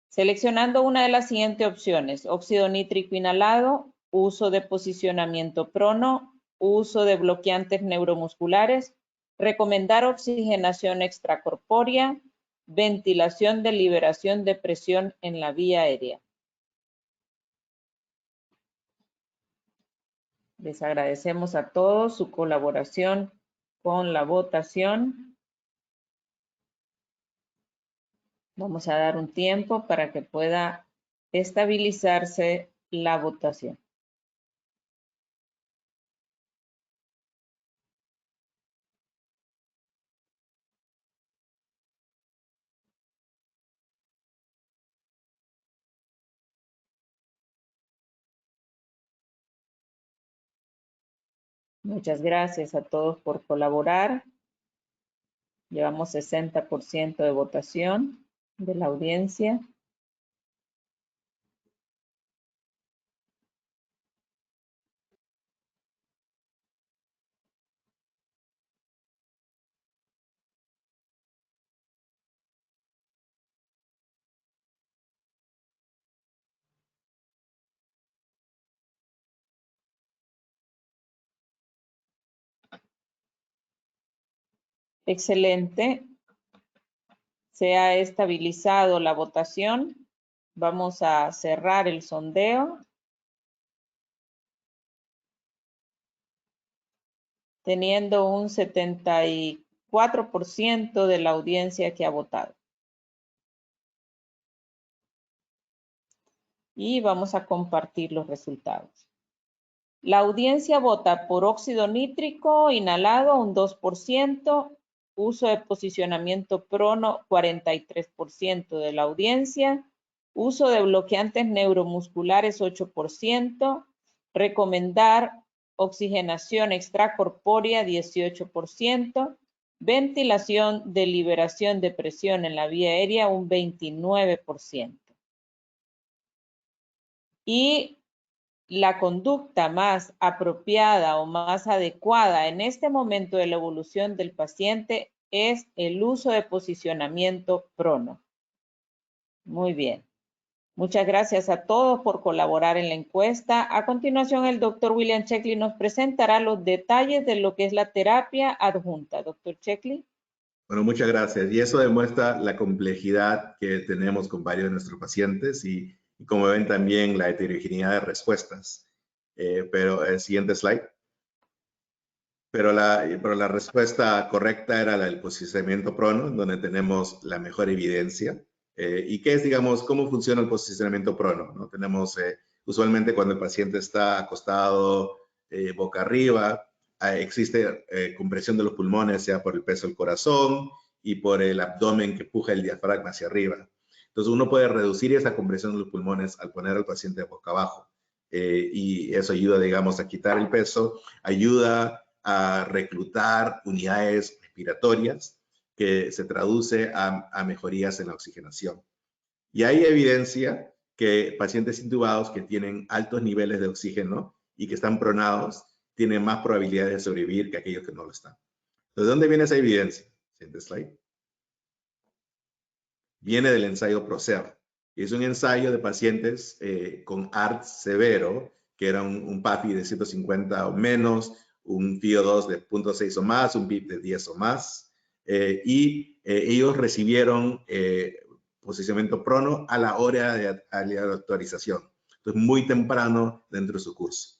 seleccionando una de las siguientes opciones: óxido nítrico inhalado, uso de posicionamiento prono, uso de bloqueantes neuromusculares, recomendar oxigenación extracorpórea, ventilación de liberación de presión en la vía aérea. Les agradecemos a todos su colaboración con la votación. Vamos a dar un tiempo para que pueda estabilizarse la votación. Muchas gracias a todos por colaborar. Llevamos 60% de votación de la audiencia. Excelente. Se ha estabilizado la votación. Vamos a cerrar el sondeo. Teniendo un 74% de la audiencia que ha votado. Y vamos a compartir los resultados. La audiencia vota por óxido nítrico inhalado un 2%, uso de posicionamiento prono 43% de la audiencia, uso de bloqueantes neuromusculares 8%, recomendar oxigenación extracorpórea 18%, ventilación de liberación de presión en la vía aérea un 29%. Y la conducta más apropiada o más adecuada en este momento de la evolución del paciente es el uso de posicionamiento prono. Muy bien. Muchas gracias a todos por colaborar en la encuesta. A continuación, el doctor William Checkley nos presentará los detalles de lo que es la terapia adjunta. Doctor Checkley. Bueno, muchas gracias. Y eso demuestra la complejidad que tenemos con varios de nuestros pacientes y como ven también la heterogeneidad de respuestas. Pero el siguiente slide. Pero la respuesta correcta era la del posicionamiento prono, donde tenemos la mejor evidencia. ¿Y qué es, digamos, cómo funciona el posicionamiento prono? ¿No? Tenemos, usualmente cuando el paciente está acostado boca arriba, existe compresión de los pulmones, sea por el peso del corazón y por el abdomen que empuja el diafragma hacia arriba. Entonces uno puede reducir esa compresión de los pulmones al poner al paciente boca abajo. Y eso ayuda, digamos, a quitar el peso, ayuda a reclutar unidades respiratorias que se traduce a mejorías en la oxigenación. Y hay evidencia que pacientes intubados que tienen altos niveles de oxígeno y que están pronados tienen más probabilidades de sobrevivir que aquellos que no lo están. ¿De dónde viene esa evidencia? Siguiente slide. Viene del ensayo PROSERVE. Es un ensayo de pacientes con ART severo, que era un PAPI de 150 o menos, un FiO2 de 0.6 o más, un PIB de 10 o más, ellos recibieron posicionamiento prono a la hora de aleatorización. Entonces, muy temprano dentro de su curso.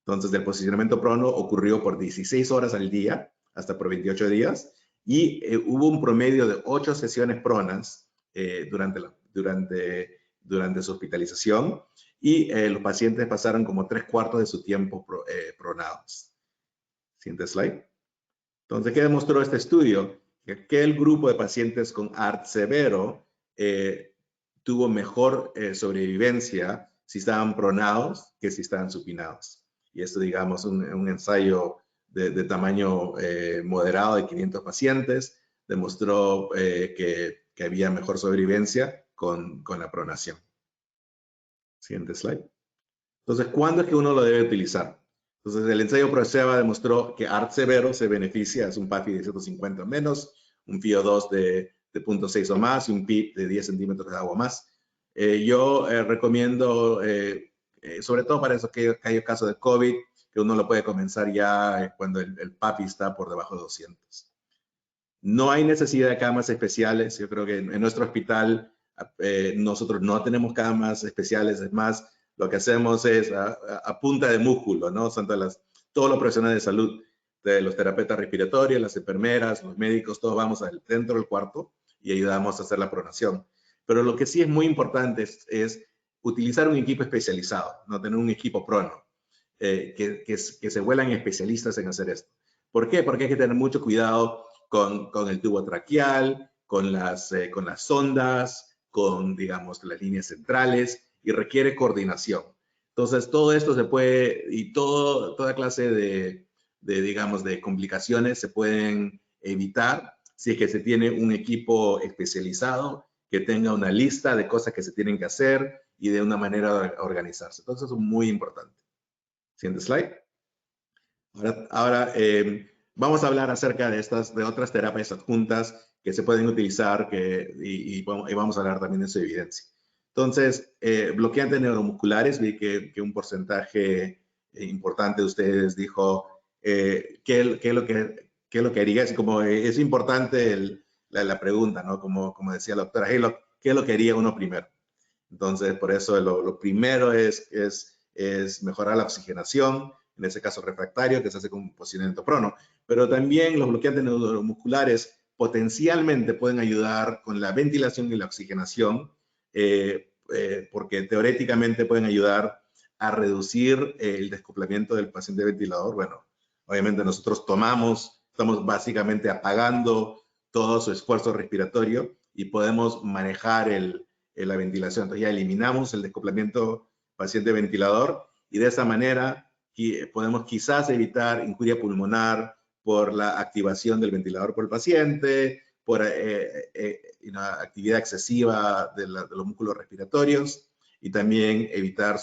Entonces, el posicionamiento prono ocurrió por 16 horas al día, hasta por 28 días, y hubo un promedio de 8 sesiones pronas durante su hospitalización, y los pacientes pasaron como 3/4 de su tiempo pronados. Siguiente slide. Entonces, ¿qué demostró este estudio? Que aquel grupo de pacientes con ART severo tuvo mejor sobrevivencia si estaban pronados que si estaban supinados. Y esto, digamos, un ensayo de tamaño moderado de 500 pacientes demostró que había mejor sobrevivencia con la pronación. Siguiente slide. Entonces, ¿cuándo es que uno lo debe utilizar? Entonces, el ensayo PROSERVE demostró que ART severo se beneficia, es un PAPI de 150 o menos, un FiO2 de 0.6 o más y un PIB de 10 centímetros de agua más. Yo recomiendo, sobre todo para esos que hay casos de COVID, que uno lo puede comenzar ya cuando el PAPI está por debajo de 200. No hay necesidad de camas especiales. Yo creo que en nuestro hospital nosotros no tenemos camas especiales. Es más, lo que hacemos es a punta de músculo, ¿no? Son todos los profesionales de salud, de los terapeutas respiratorios, las enfermeras, los médicos, todos vamos dentro del cuarto y ayudamos a hacer la pronación. Pero lo que sí es muy importante es utilizar un equipo especializado, no tener un equipo prono, que se vuelan especialistas en hacer esto. ¿Por qué? Porque hay que tener mucho cuidado con el tubo traqueal, con las sondas, con, digamos, las líneas centrales, y requiere coordinación. Entonces, todo esto se puede, y toda clase digamos, de complicaciones se pueden evitar si es que se tiene un equipo especializado que tenga una lista de cosas que se tienen que hacer y de una manera de organizarse. Entonces, eso es muy importante. Siguiente slide. Ahora vamos a hablar acerca de otras terapias adjuntas que se pueden utilizar y vamos a hablar también de su evidencia. Entonces, bloqueantes neuromusculares, vi que un porcentaje importante de ustedes dijo qué es lo que haría. Es importante la pregunta, ¿no? Como decía la doctora Haylock, ¿qué es lo que haría uno primero? Entonces, por eso lo primero es mejorar la oxigenación, en ese caso refractario, que se hace con posicionamiento prono. Pero también los bloqueantes neuromusculares potencialmente pueden ayudar con la ventilación y la oxigenación, porque teóricamente pueden ayudar a reducir el descoplamiento del paciente ventilador. Bueno, obviamente nosotros estamos básicamente apagando todo su esfuerzo respiratorio y podemos manejar la ventilación. Entonces ya eliminamos el descoplamiento paciente ventilador y de esa manera podemos quizás evitar injuria pulmonar por la activación del ventilador por el paciente, por una actividad excesiva de los músculos respiratorios y también evitar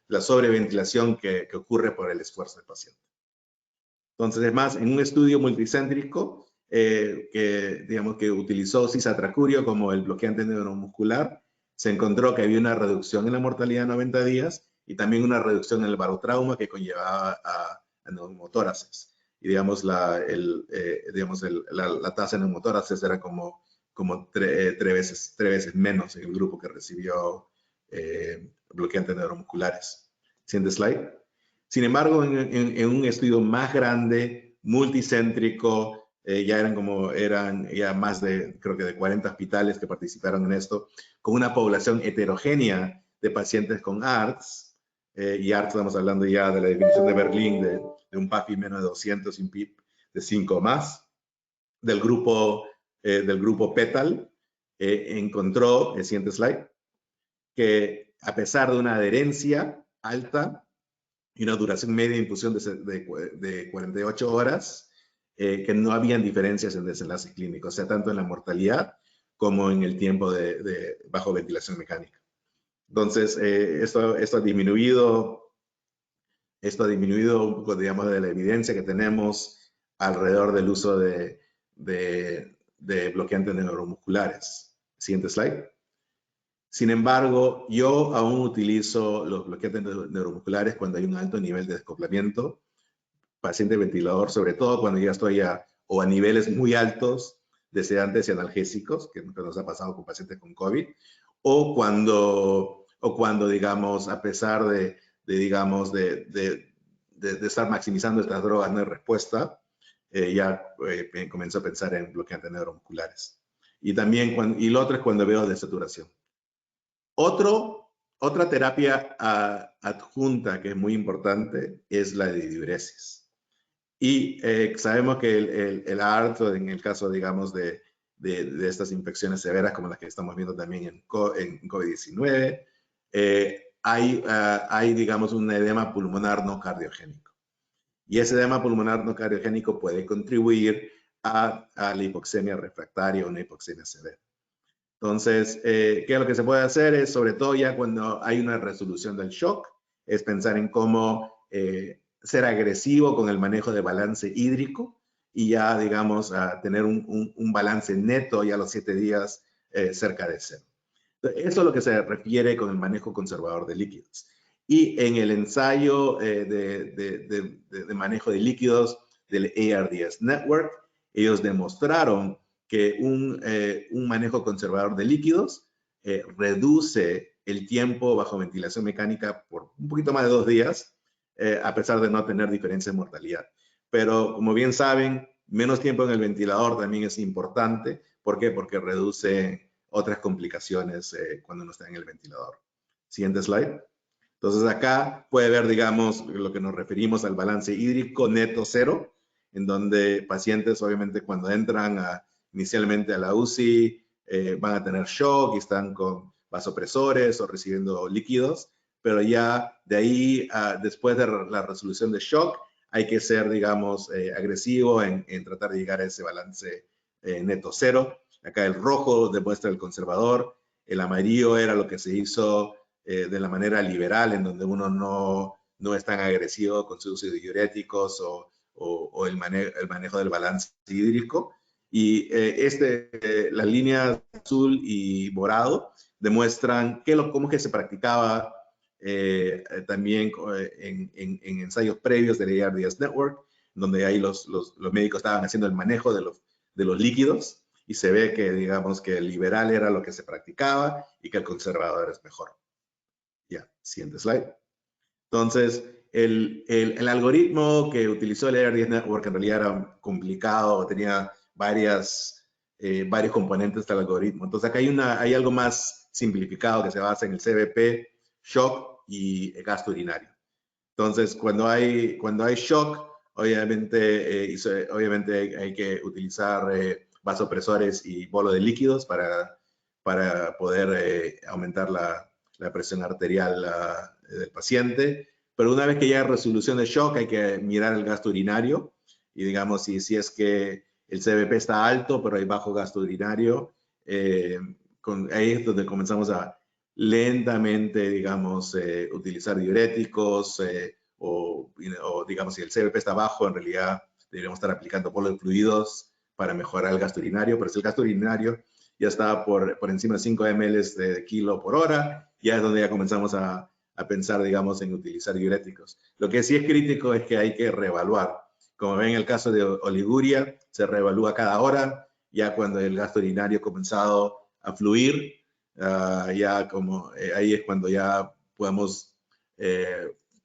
la sobreventilación que ocurre por el esfuerzo del paciente. Entonces, además, en un estudio multicéntrico que utilizó cisatracurio como el bloqueante neuromuscular, se encontró que había una reducción en la mortalidad a 90 días y también una reducción en el barotrauma que conllevaba a neumotóraces. Y digamos, la tasa de neumotóraces era como tres veces menos en el grupo que recibió bloqueantes neuromusculares. Siguiente slide. Sin embargo, en un estudio más grande, multicéntrico, eran ya más de, creo que de 40 hospitales que participaron en esto, con una población heterogénea de pacientes con ARDS, y ARDS estamos hablando ya de la definición de Berlín, de un PAFI menos de 200 y un PIP de 5 más, del grupo PETAL, encontró, el siguiente slide, que a pesar de una adherencia alta y una duración media de infusión de 48 horas, que no habían diferencias en desenlace clínico, o sea, tanto en la mortalidad como en el tiempo de bajo ventilación mecánica. Entonces, esto ha disminuido un poco, digamos, de la evidencia que tenemos alrededor del uso de bloqueantes neuromusculares. Siguiente slide. Sin embargo, yo aún utilizo los bloqueantes neuromusculares cuando hay un alto nivel de descoplamiento, paciente ventilador, sobre todo cuando ya estoy a niveles muy altos de sedantes y analgésicos, que nos ha pasado con pacientes con COVID, o cuando digamos, a pesar de estar maximizando estas drogas de respuesta, comienzo a pensar en bloqueantes neuromusculares. Y también, y lo otro es cuando veo desaturación. Otra terapia adjunta que es muy importante es la de diuresis. Y sabemos que el ART, en el caso, digamos, de estas infecciones severas como las que estamos viendo también en COVID-19, hay, digamos, un edema pulmonar no cardiogénico. Y ese edema pulmonar no cardiogénico puede contribuir a la hipoxemia refractaria o una hipoxemia severa. Entonces, ¿qué es lo que se puede hacer? Es, sobre todo ya cuando hay una resolución del shock, es pensar en cómo ser agresivo con el manejo de balance hídrico y ya, digamos, a tener un balance neto ya a los 7 días cerca de cero. Eso es lo que se refiere con el manejo conservador de líquidos. Y en el ensayo de manejo de líquidos del ARDS Network, ellos demostraron que un manejo conservador de líquidos reduce el tiempo bajo ventilación mecánica por un poquito más de 2 días, a pesar de no tener diferencia en mortalidad. Pero como bien saben, menos tiempo en el ventilador también es importante. ¿Por qué? Porque reduce otras complicaciones cuando uno está en el ventilador. Siguiente slide. Entonces acá puede ver, digamos, lo que nos referimos al balance hídrico neto cero, en donde pacientes obviamente cuando entran inicialmente a la UCI van a tener shock y están con vasopresores o recibiendo líquidos, pero ya de ahí, después de la resolución de shock, hay que ser, digamos, agresivo en tratar de llegar a ese balance neto cero. Acá el rojo demuestra el conservador, el amarillo era lo que se hizo de la manera liberal, en donde uno no es tan agresivo con su uso de diuréticos o el manejo del balance hídrico. Y las líneas azul y morado demuestran cómo es que se practicaba también en ensayos previos del ARDS Network, donde ahí los médicos estaban haciendo el manejo de los líquidos y se ve que, digamos, que el liberal era lo que se practicaba y que el conservador es mejor. Ya, siguiente slide. Entonces, el algoritmo que utilizó el ARDS Network en realidad era complicado, tenía varios componentes del algoritmo. Entonces, acá hay algo más simplificado que se basa en el CBP, shock y gasto urinario. Entonces, cuando hay shock, obviamente hay que utilizar vasopresores y bolo de líquidos para poder aumentar la presión arterial del paciente. pero una vez que ya hay resolución de shock, hay que mirar el gasto urinario y digamos, si es que el CBP está alto, pero hay bajo gasto urinario, ahí es donde comenzamos a lentamente, digamos, utilizar diuréticos o, digamos, si el CBP está bajo, en realidad deberíamos estar aplicando polos fluidos para mejorar el gasto urinario, pero si el gasto urinario ya está por encima de 5 ml de kilo por hora, ya es donde ya comenzamos a pensar, digamos, en utilizar diuréticos. Lo que sí es crítico es que hay que reevaluar. Como ven en el caso de oliguria, se reevalúa cada hora, ya cuando el gasto urinario ha comenzado a fluir, ya como ahí es cuando ya podemos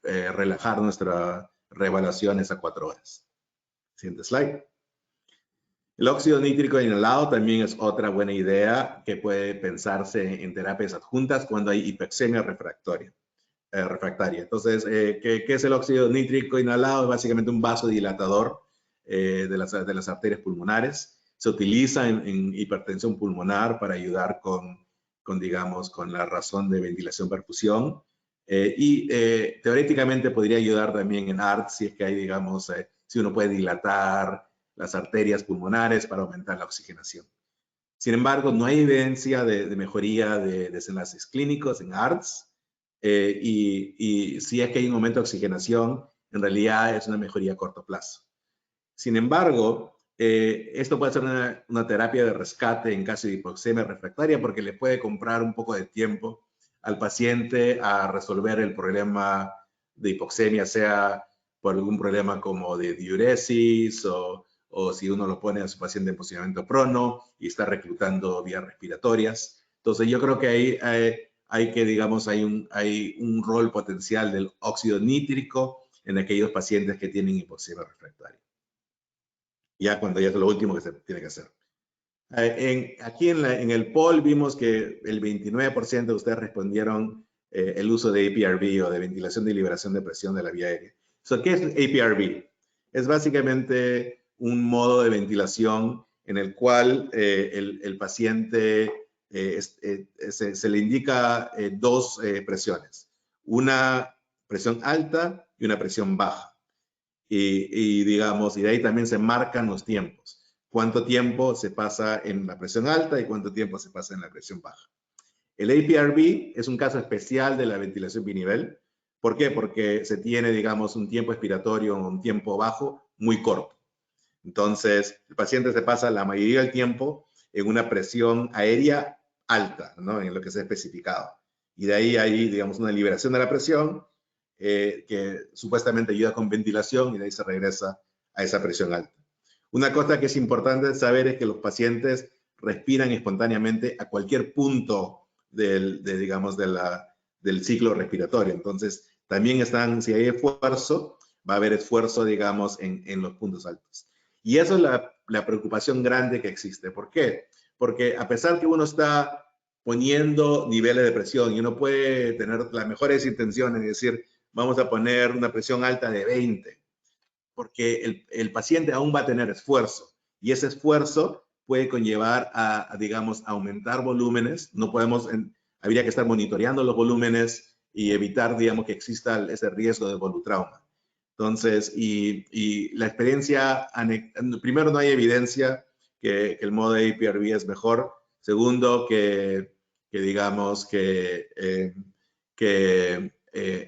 relajar nuestra reevaluaciones a 4 horas. Siguiente slide. El óxido nítrico inhalado también es otra buena idea que puede pensarse en terapias adjuntas cuando hay hipoxemia refractaria. Entonces, ¿qué es el óxido nítrico inhalado? Es básicamente un vasodilatador de las arterias pulmonares. Se utiliza en hipertensión pulmonar para ayudar digamos, con la razón de ventilación-perfusión. Teóricamente podría ayudar también en ART si es que hay, digamos, si uno puede dilatar las arterias pulmonares para aumentar la oxigenación. Sin embargo, no hay evidencia de mejoría de desenlaces clínicos en ARTS y si es que hay un aumento de oxigenación, en realidad es una mejoría a corto plazo. Sin embargo, esto puede ser una terapia de rescate en caso de hipoxemia refractaria porque le puede comprar un poco de tiempo al paciente a resolver el problema de hipoxemia, sea por algún problema como de diuresis o si uno lo pone a su paciente en posicionamiento prono y está reclutando vías respiratorias. Entonces yo creo que ahí hay que, digamos, hay un rol potencial del óxido nítrico en aquellos pacientes que tienen hipoxemia refractaria. Ya cuando ya es lo último que se tiene que hacer. Aquí en el poll vimos que el 29% de ustedes respondieron el uso de APRB o de ventilación de liberación de presión de la vía aérea. ¿Qué es APRB? Es básicamente un modo de ventilación en el cual el paciente se le indica dos presiones, una presión alta y una presión baja. Digamos, y de ahí también se marcan los tiempos. Cuánto tiempo se pasa en la presión alta y cuánto tiempo se pasa en la presión baja. El APRB es un caso especial de la ventilación binivel. ¿Por qué? Porque se tiene, digamos, un tiempo expiratorio o un tiempo bajo muy corto. Entonces, el paciente se pasa la mayoría del tiempo en una presión aérea alta, ¿no? En lo que se ha especificado. Y de ahí hay, digamos, una liberación de la presión que supuestamente ayuda con ventilación y de ahí se regresa a esa presión alta. Una cosa que es importante saber es que los pacientes respiran espontáneamente a cualquier punto del ciclo respiratorio. Entonces, también si hay esfuerzo, va a haber esfuerzo, digamos, en los puntos altos. Y eso es la preocupación grande que existe. ¿Por qué? Porque a pesar que uno está poniendo niveles de presión y uno puede tener las mejores intenciones, es decir, vamos a poner una presión alta de 20, porque el paciente aún va a tener esfuerzo y ese esfuerzo puede conllevar digamos, aumentar volúmenes. No podemos, habría que estar monitoreando los volúmenes y evitar, digamos, que exista ese riesgo de volutrauma. Entonces, y la experiencia, primero no hay evidencia que el modo de APRB es mejor. Segundo, digamos que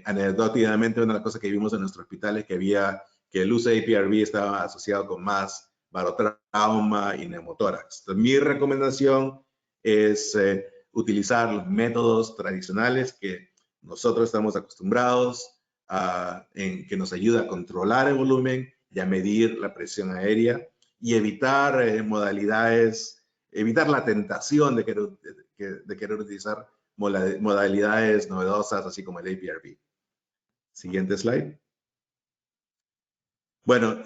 anecdóticamente una de las cosas que vimos en nuestro hospital es que el uso de APRB estaba asociado con más barotrauma y neumotórax. Entonces, mi recomendación es utilizar los métodos tradicionales que nosotros estamos acostumbrados en que nos ayuda a controlar el volumen y a medir la presión aérea y evitar evitar la tentación de querer utilizar modalidades novedosas, así como el APRB. Siguiente slide. Bueno,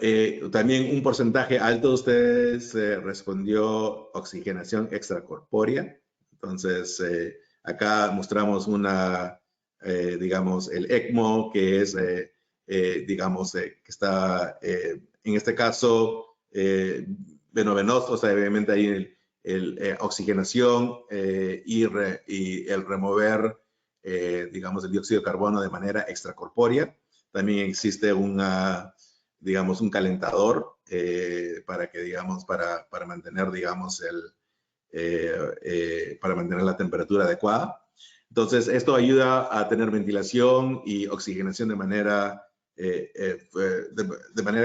también un porcentaje alto de ustedes respondió oxigenación extracorpórea. Entonces, acá mostramos digamos, el ECMO, que es, digamos, que está, en este caso, venoso, o sea, obviamente hay oxigenación y el remover, digamos, el dióxido de carbono de manera extracorpórea. También existe digamos, un calentador para que, digamos, para mantener, digamos, para mantener la temperatura adecuada. Entonces, esto ayuda a tener ventilación y oxigenación de manera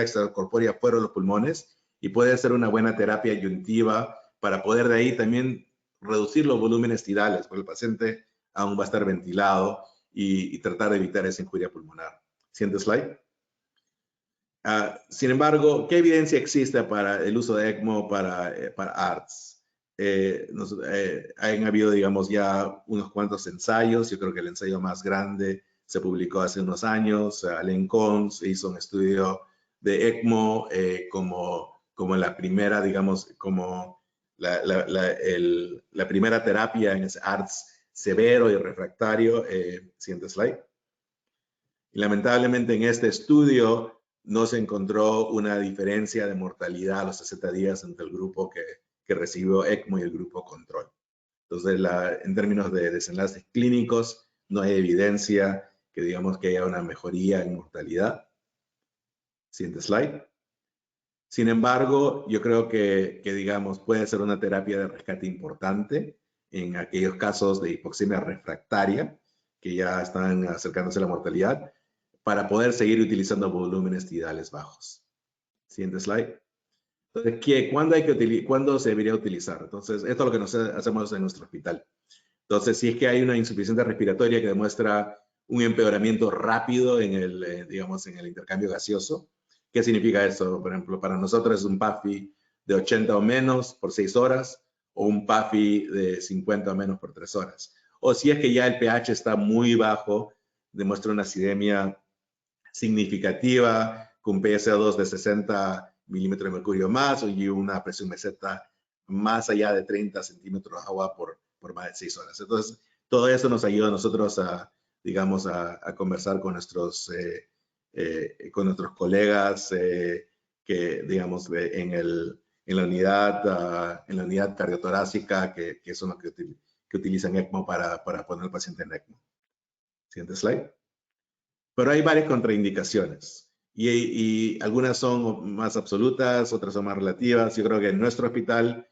extracorpórea fuera de los pulmones, y puede ser una buena terapia ayuntiva para poder de ahí también reducir los volúmenes tidales, porque el paciente aún va a estar ventilado y tratar de evitar esa injuria pulmonar. Siguiente slide. Sin embargo, ¿qué evidencia existe para el uso de ECMO para ARDS? Han habido, digamos, ya unos cuantos ensayos. Yo creo que el ensayo más grande se publicó hace unos años. Alain Kohns hizo un estudio de ECMO como la primera, digamos, como la primera terapia en ese ARDS severo y refractario. Siguiente slide. Y lamentablemente en este estudio no se encontró una diferencia de mortalidad a los 60 días entre el grupo que recibió ECMO y el grupo control. Entonces, en términos de desenlaces clínicos, no hay evidencia que digamos que haya una mejoría en mortalidad. Siguiente slide. Sin embargo, yo creo que digamos, puede ser una terapia de rescate importante en aquellos casos de hipoxemia refractaria que ya están acercándose a la mortalidad, para poder seguir utilizando volúmenes tidales bajos. Siguiente slide. Entonces, ¿cuándo se debería utilizar? Entonces, esto es lo que nosotros hacemos en nuestro hospital. Entonces, si es que hay una insuficiencia respiratoria que demuestra un empeoramiento rápido en digamos, en el intercambio gaseoso, ¿qué significa eso? Por ejemplo, para nosotros es un PAFI de 80 o menos por 6 horas, o un PAFI de 50 o menos por 3 horas. O si es que ya el pH está muy bajo, demuestra una acidemia significativa, con PSA2 de 60 milímetros de mercurio más, y una presión meseta más allá de 30 centímetros de agua por más de 6 horas. Entonces, todo eso nos ayuda a nosotros digamos, a conversar con nuestros colegas que, digamos, en la unidad cardiotorácica, que son los que utilizan ECMO para poner al paciente en ECMO. Siguiente slide. Pero hay varias contraindicaciones y algunas son más absolutas, otras son más relativas. Yo creo que en nuestro hospital,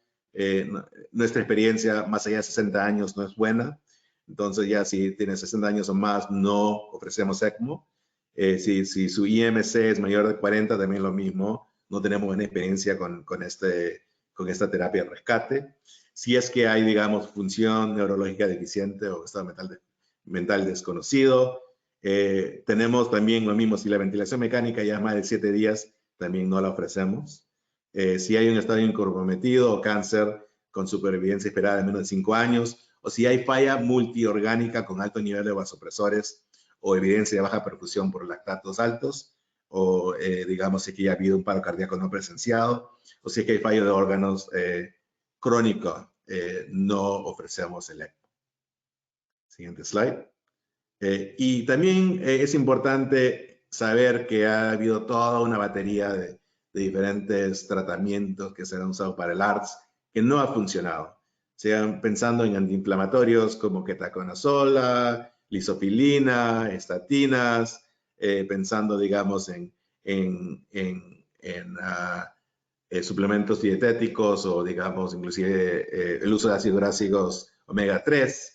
nuestra experiencia más allá de 60 años no es buena. Entonces ya si tiene 60 años o más, no ofrecemos ECMO. Si su IMC es mayor de 40, también lo mismo. No tenemos buena experiencia con esta terapia de rescate. Si es que hay, digamos, función neurológica deficiente o estado mental desconocido. Tenemos también lo mismo, si la ventilación mecánica ya es más de 7 días, también no la ofrecemos. Si hay un estadio incomprometido o cáncer con supervivencia esperada de menos de 5 años, o si hay falla multiorgánica con alto nivel de vasopresores o evidencia de baja perfusión por lactatos altos, o digamos si es que ya ha habido un paro cardíaco no presenciado, o si es que hay fallo de órganos crónico, no ofrecemos el ECMO. Siguiente slide. Y también es importante saber que ha habido toda una batería de diferentes tratamientos que se han usado para el ARDS que no ha funcionado. Sean pensando en antiinflamatorios como ketoconazol, lisofilina, estatinas, pensando, digamos, en suplementos dietéticos o, digamos, inclusive el uso de ácidos gráficos omega 3.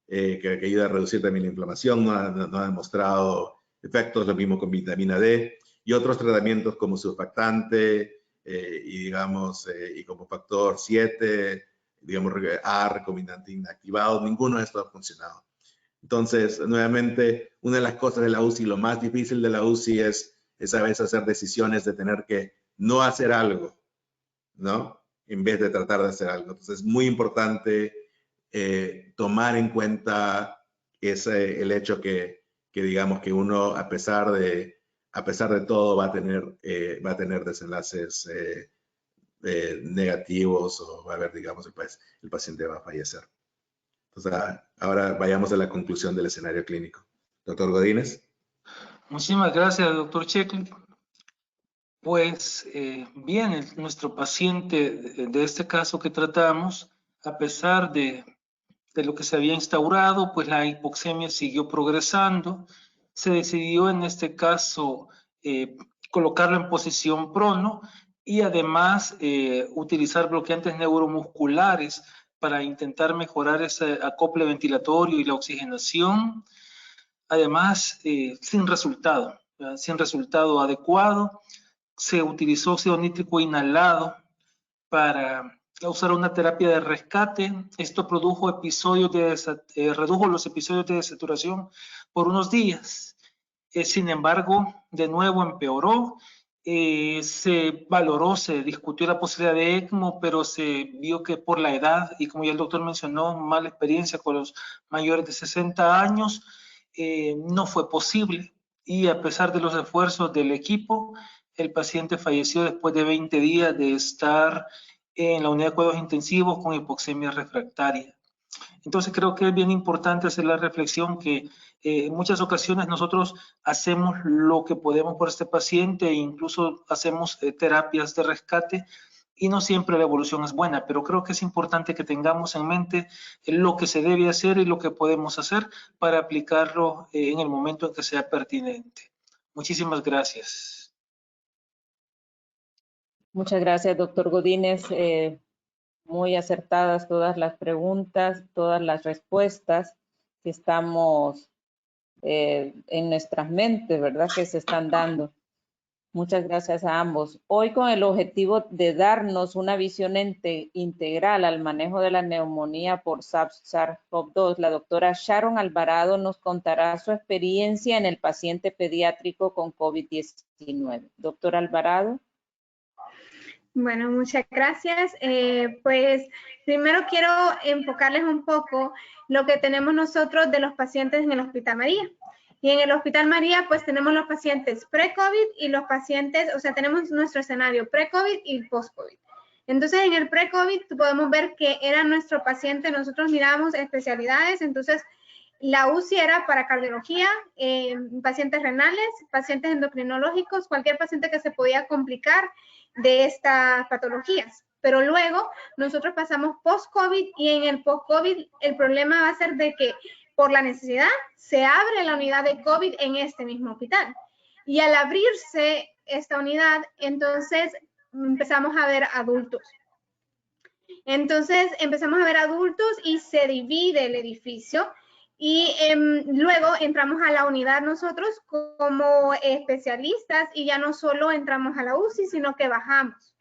Que ayuda a reducir también la inflamación, no ha demostrado efectos, lo mismo con vitamina D, y otros tratamientos como surfactante y, digamos, y como factor 7, digamos, recombinante inactivado, ninguno de estos ha funcionado. Entonces, nuevamente, una de las cosas de la UCI, lo más difícil de la UCI es a veces hacer decisiones de tener que no hacer algo, ¿no? En vez de tratar de hacer algo. Entonces, es muy importante tomar en cuenta el hecho que digamos que uno a pesar de todo va a tener desenlaces negativos, o va a haber, digamos, el paciente va a fallecer. Entonces, ahora vayamos a la conclusión del escenario clínico. Doctor Godínez. Muchísimas gracias, doctor Checklin. Pues bien, nuestro paciente de este caso que tratamos, a pesar de lo que se había instaurado, pues la hipoxemia siguió progresando, se decidió en este caso colocarlo en posición prono y además utilizar bloqueantes neuromusculares para intentar mejorar ese acople ventilatorio y la oxigenación. Además, sin resultado adecuado. Se utilizó óxido nítrico inhalado para usar una terapia de rescate. Esto redujo los episodios de desaturación por unos días. Sin embargo, de nuevo empeoró. Se valoró, se discutió la posibilidad de ECMO, pero se vio que por la edad, y como ya el doctor mencionó, mala experiencia con los mayores de 60 años, no fue posible. Y a pesar de los esfuerzos del equipo, el paciente falleció después de 20 días de estar en la unidad de cuidados intensivos con hipoxemia refractaria. Entonces creo que es bien importante hacer la reflexión que en muchas ocasiones nosotros hacemos lo que podemos por este paciente e incluso hacemos terapias de rescate y no siempre la evolución es buena, pero creo que es importante que tengamos en mente lo que se debe hacer y lo que podemos hacer para aplicarlo en el momento en que sea pertinente. Muchísimas gracias. Muchas gracias, doctor Godínez. Muy acertadas todas las preguntas, todas las respuestas que estamos en nuestras mentes, ¿verdad? Que se están dando. Muchas gracias a ambos. Hoy con el objetivo de darnos una visión integral al manejo de la neumonía por SARS-CoV-2, la doctora Sharon Alvarado nos contará su experiencia en el paciente pediátrico con COVID-19. Doctora Alvarado. Bueno, muchas gracias. Pues primero quiero enfocarles un poco lo que tenemos nosotros de los pacientes en el Hospital María. Y en el Hospital María, pues tenemos los pacientes pre-COVID y los pacientes, o sea, tenemos nuestro escenario pre-COVID y post-COVID. Entonces, en el pre-COVID podemos ver que era nuestro paciente, nosotros mirábamos especialidades, entonces la UCI era para cardiología, pacientes renales, pacientes endocrinológicos, cualquier paciente que se podía complicar de estas patologías. Pero luego nosotros pasamos post-COVID y en el post-COVID el problema va a ser de que por la necesidad se abre la unidad de COVID en este mismo hospital. Y al abrirse esta unidad, entonces empezamos a ver adultos. Entonces empezamos a ver adultos y se divide el edificio. Y luego entramos a la unidad nosotros como especialistas y ya no solo entramos a la UCI, sino que bajamos.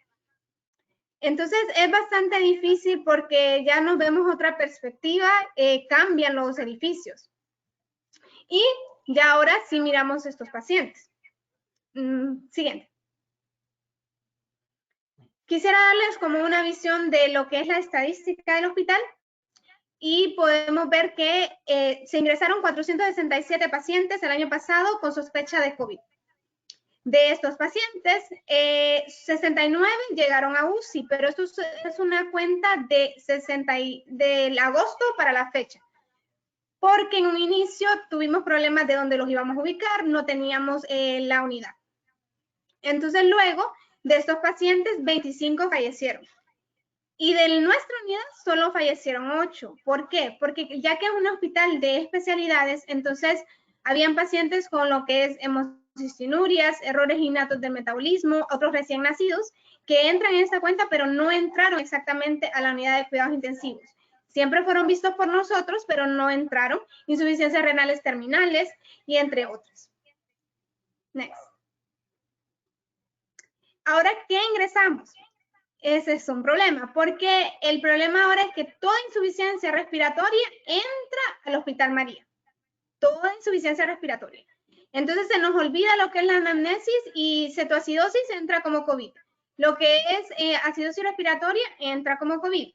Entonces es bastante difícil porque ya nos vemos otra perspectiva, cambian los edificios. Y ya ahora sí miramos estos pacientes. Siguiente. Quisiera darles como una visión de lo que es la estadística del hospital. Y podemos ver que se ingresaron 467 pacientes el año pasado con sospecha de COVID. De estos pacientes, 69 llegaron a UCI, pero esto es una cuenta del agosto para la fecha. Porque en un inicio tuvimos problemas de dónde los íbamos a ubicar, no teníamos la unidad. Entonces luego de estos pacientes, 25 fallecieron. Y de nuestra unidad solo fallecieron 8. ¿Por qué? Porque ya que es un hospital de especialidades, entonces habían pacientes con lo que es hemocistinurias, errores innatos del metabolismo, otros recién nacidos, que entran en esta cuenta, pero no entraron exactamente a la unidad de cuidados intensivos. Siempre fueron vistos por nosotros, pero no entraron. Insuficiencias renales terminales y entre otras. Next. Ahora, ¿qué ingresamos? Ese es un problema, porque el problema ahora es que toda insuficiencia respiratoria entra al Hospital María. Toda insuficiencia respiratoria. Entonces se nos olvida lo que es la anamnesis y cetoacidosis entra como COVID. Lo que es acidosis respiratoria entra como COVID.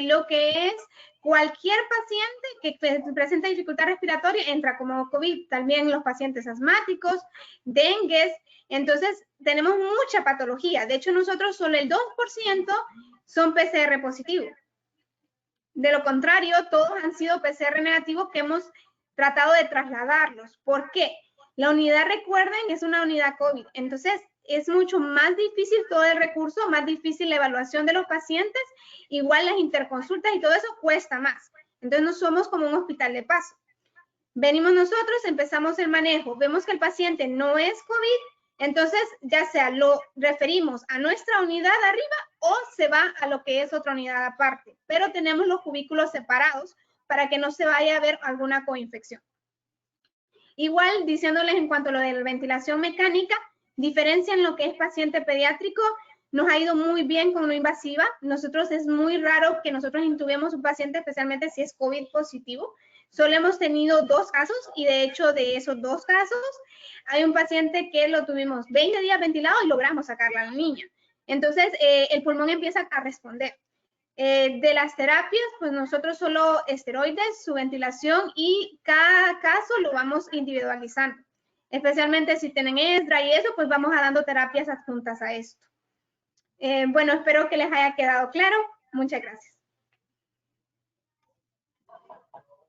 Lo que es cualquier paciente que presenta dificultad respiratoria entra como COVID. También los pacientes asmáticos, dengues. Entonces, tenemos mucha patología. De hecho, nosotros solo el 2% son PCR positivos. De lo contrario, todos han sido PCR negativos que hemos tratado de trasladarlos. ¿Por qué? La unidad, recuerden, es una unidad COVID. Entonces, es mucho más difícil todo el recurso, más difícil la evaluación de los pacientes. Igual las interconsultas y todo eso cuesta más. Entonces, no somos como un hospital de paso. Venimos nosotros, empezamos el manejo, vemos que el paciente no es COVID, entonces ya sea lo referimos a nuestra unidad arriba o se va a lo que es otra unidad aparte, pero tenemos los cubículos separados para que no se vaya a ver alguna coinfección. Igual, diciéndoles en cuanto a lo de la ventilación mecánica, diferencian lo que es paciente pediátrico, nos ha ido muy bien con no invasiva. Nosotros es muy raro que nosotros intubemos un paciente, especialmente si es COVID positivo. Solo hemos tenido 2 casos y de hecho de esos 2 casos hay un paciente que lo tuvimos 20 días ventilado y logramos sacarla a la niña. Entonces el pulmón empieza a responder. De las terapias, pues nosotros solo esteroides, su ventilación y cada caso lo vamos individualizando. Especialmente si tienen ESDRA y eso, pues vamos a dando terapias adjuntas a esto. Bueno, espero que les haya quedado claro. Muchas gracias.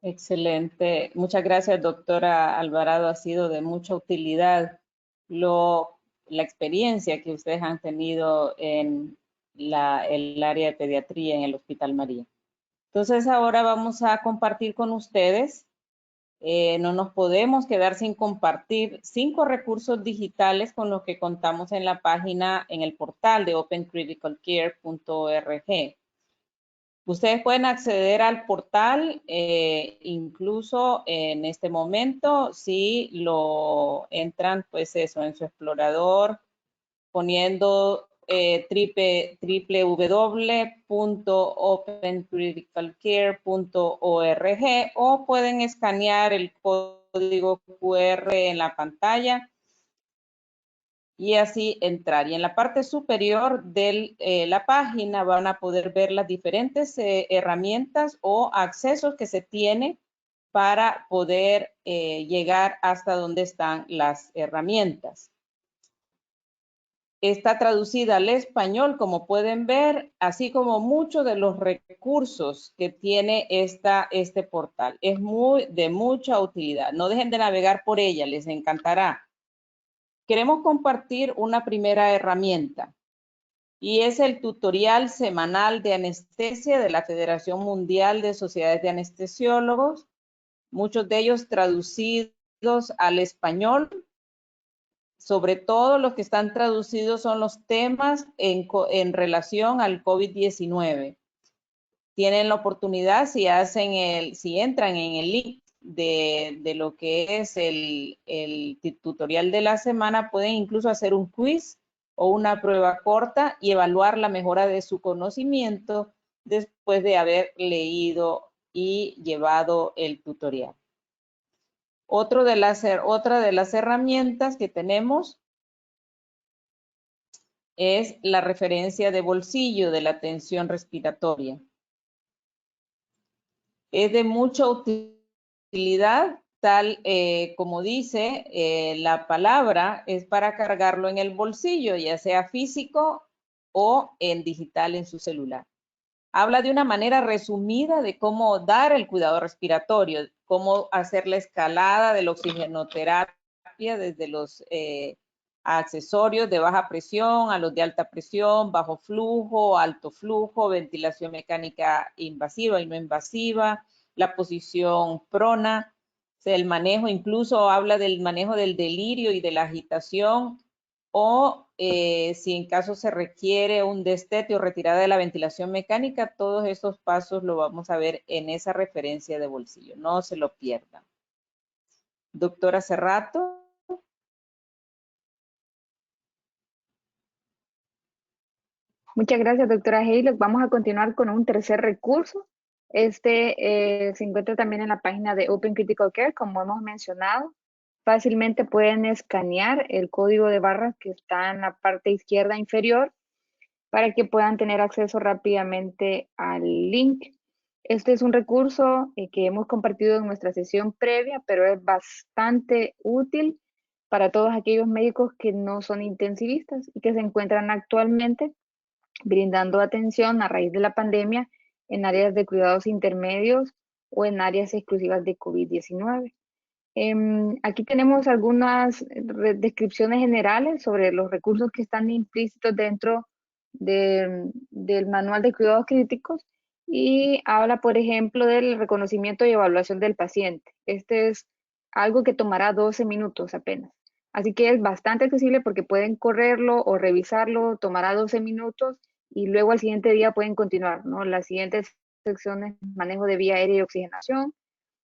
Excelente. Muchas gracias, doctora Alvarado. Ha sido de mucha utilidad la experiencia que ustedes han tenido en el área de pediatría en el Hospital María. Entonces, ahora vamos a compartir con ustedes. No nos podemos quedar sin compartir 5 recursos digitales con los que contamos en la página, en el portal de opencriticalcare.org. Ustedes pueden acceder al portal incluso en este momento si lo entran, pues eso, en su explorador, poniendo www.opencriticalcare.org o pueden escanear el código QR en la pantalla y así entrar. Y en la parte superior de la página van a poder ver las diferentes herramientas o accesos que se tiene para poder llegar hasta donde están las herramientas. Está traducida al español, como pueden ver, así como muchos de los recursos que tiene este portal. Es de mucha utilidad. No dejen de navegar por ella, les encantará. Queremos compartir una primera herramienta y es el tutorial semanal de anestesia de la Federación Mundial de Sociedades de Anestesiólogos, muchos de ellos traducidos al español. Sobre todo los que están traducidos son los temas en relación al COVID-19. Tienen la oportunidad, si entran en el link de lo que es el tutorial de la semana, pueden incluso hacer un quiz o una prueba corta y evaluar la mejora de su conocimiento después de haber leído y llevado el tutorial. Otra de las herramientas que tenemos es la referencia de bolsillo de la atención respiratoria. Es de mucha utilidad, tal como dice la palabra, es para cargarlo en el bolsillo, ya sea físico o en digital en su celular. Habla de una manera resumida de cómo dar el cuidado respiratorio, cómo hacer la escalada de la oxigenoterapia desde los accesorios de baja presión a los de alta presión, bajo flujo, alto flujo, ventilación mecánica invasiva y no invasiva, la posición prona, el manejo, incluso habla del manejo del delirio y de la agitación, o si en caso se requiere un destete o retirada de la ventilación mecánica, todos esos pasos lo vamos a ver en esa referencia de bolsillo. No se lo pierdan. Doctora Cerrato. Muchas gracias, doctora Haylock. Vamos a continuar con un tercer recurso. Se encuentra también en la página de Open Critical Care, como hemos mencionado. Fácilmente pueden escanear el código de barras que está en la parte izquierda inferior para que puedan tener acceso rápidamente al link. Este es un recurso que hemos compartido en nuestra sesión previa, pero es bastante útil para todos aquellos médicos que no son intensivistas y que se encuentran actualmente brindando atención a raíz de la pandemia en áreas de cuidados intermedios o en áreas exclusivas de COVID-19. Aquí tenemos algunas descripciones generales sobre los recursos que están implícitos dentro del manual de cuidados críticos y habla, por ejemplo, del reconocimiento y evaluación del paciente. Este es algo que tomará 12 minutos apenas. Así que es bastante accesible porque pueden correrlo o revisarlo, tomará 12 minutos y luego al siguiente día pueden continuar, ¿no? Las siguientes secciones, manejo de vía aérea y oxigenación.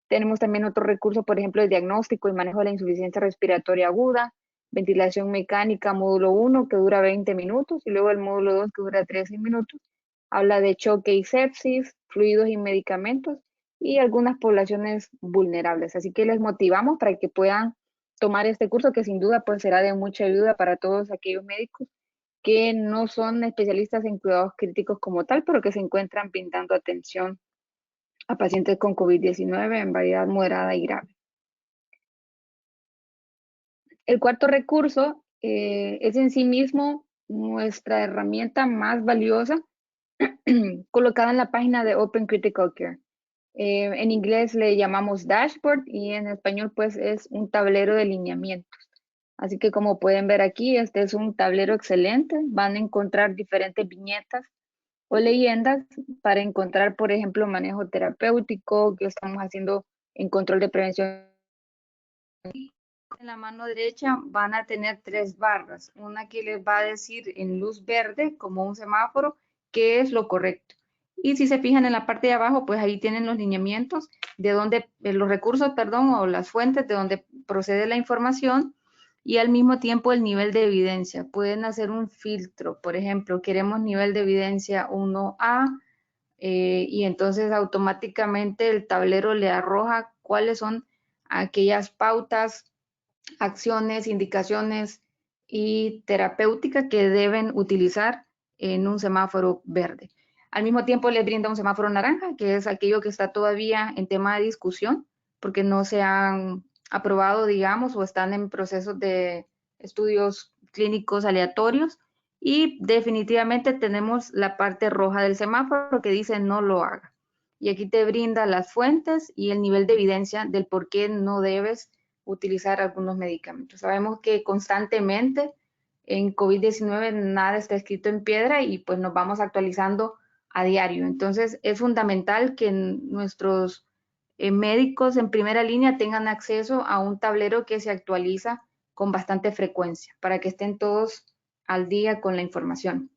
Tenemos también otro recurso, por ejemplo, el diagnóstico y manejo de la insuficiencia respiratoria aguda, ventilación mecánica, módulo 1, que dura 20 minutos, y luego el módulo 2, que dura 13 minutos. Habla de choque y sepsis, fluidos y medicamentos, y algunas poblaciones vulnerables. Así que les motivamos para que puedan tomar este curso, que sin duda pues será de mucha ayuda para todos aquellos médicos que no son especialistas en cuidados críticos como tal, pero que se encuentran brindando atención a pacientes con COVID-19 en variedad moderada y grave. El cuarto recurso es en sí mismo nuestra herramienta más valiosa colocada en la página de Open Critical Care. En inglés le llamamos dashboard y en español pues es un tablero de lineamientos. Así que como pueden ver aquí, este es un tablero excelente. Van a encontrar diferentes viñetas o leyendas para encontrar, por ejemplo, manejo terapéutico, que estamos haciendo en control de prevención. En la mano derecha van a tener 3 barras, una que les va a decir en luz verde, como un semáforo, qué es lo correcto. Y si se fijan en la parte de abajo, pues ahí tienen los lineamientos de donde, los recursos, perdón, o las fuentes de donde procede la información y al mismo tiempo el nivel de evidencia. Pueden hacer un filtro, por ejemplo, queremos nivel de evidencia 1A, y entonces automáticamente el tablero le arroja cuáles son aquellas pautas, acciones, indicaciones y terapéuticas que deben utilizar en un semáforo verde. Al mismo tiempo les brinda un semáforo naranja, que es aquello que está todavía en tema de discusión, porque no se han aprobado, digamos, o están en procesos de estudios clínicos aleatorios. Y definitivamente tenemos la parte roja del semáforo que dice no lo haga. Y aquí te brinda las fuentes y el nivel de evidencia del por qué no debes utilizar algunos medicamentos. Sabemos que constantemente en COVID-19 nada está escrito en piedra y pues nos vamos actualizando a diario. Entonces es fundamental que nuestros médicos en primera línea tengan acceso a un tablero que se actualiza con bastante frecuencia para que estén todos al día con la información.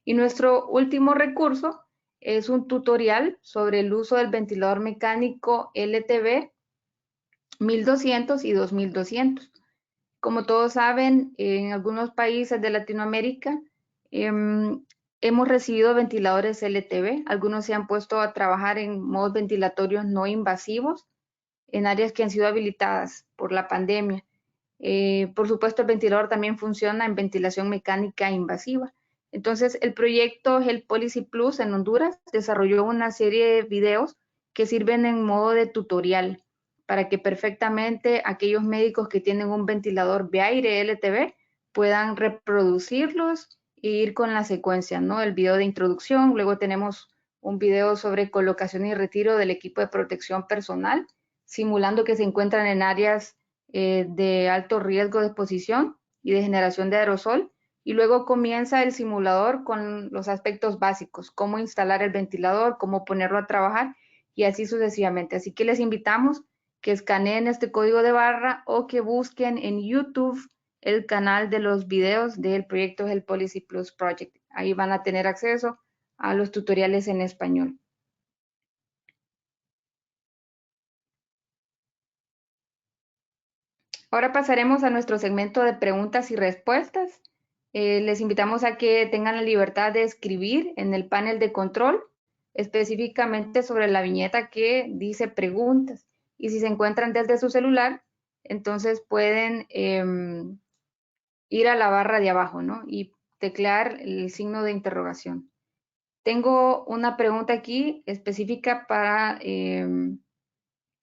Y nuestro último recurso es un tutorial sobre el uso del ventilador mecánico LTV 1200 y 2200. Como todos saben, en algunos países de Latinoamérica hemos recibido ventiladores LTV. Algunos se han puesto a trabajar en modos ventilatorios no invasivos en áreas que han sido habilitadas por la pandemia. Por supuesto, el ventilador también funciona en ventilación mecánica invasiva. Entonces, el proyecto Health Policy Plus en Honduras desarrolló una serie de videos que sirven en modo de tutorial para que perfectamente aquellos médicos que tienen un ventilador de aire LTV puedan reproducirlos e ir con la secuencia, ¿no? El video de introducción, luego tenemos un video sobre colocación y retiro del equipo de protección personal, simulando que se encuentran en áreas de alto riesgo de exposición y de generación de aerosol. Y luego comienza el simulador con los aspectos básicos, cómo instalar el ventilador, cómo ponerlo a trabajar y así sucesivamente. Así que les invitamos que escaneen este código de barra o que busquen en YouTube el canal de los videos del proyecto Health Policy Plus Project. Ahí van a tener acceso a los tutoriales en español. Ahora pasaremos a nuestro segmento de preguntas y respuestas. Les invitamos a que tengan la libertad de escribir en el panel de control, específicamente sobre la viñeta que dice preguntas. Y si se encuentran desde su celular, entonces pueden ir a la barra de abajo, ¿no? Y teclear el signo de interrogación. Tengo una pregunta aquí específica para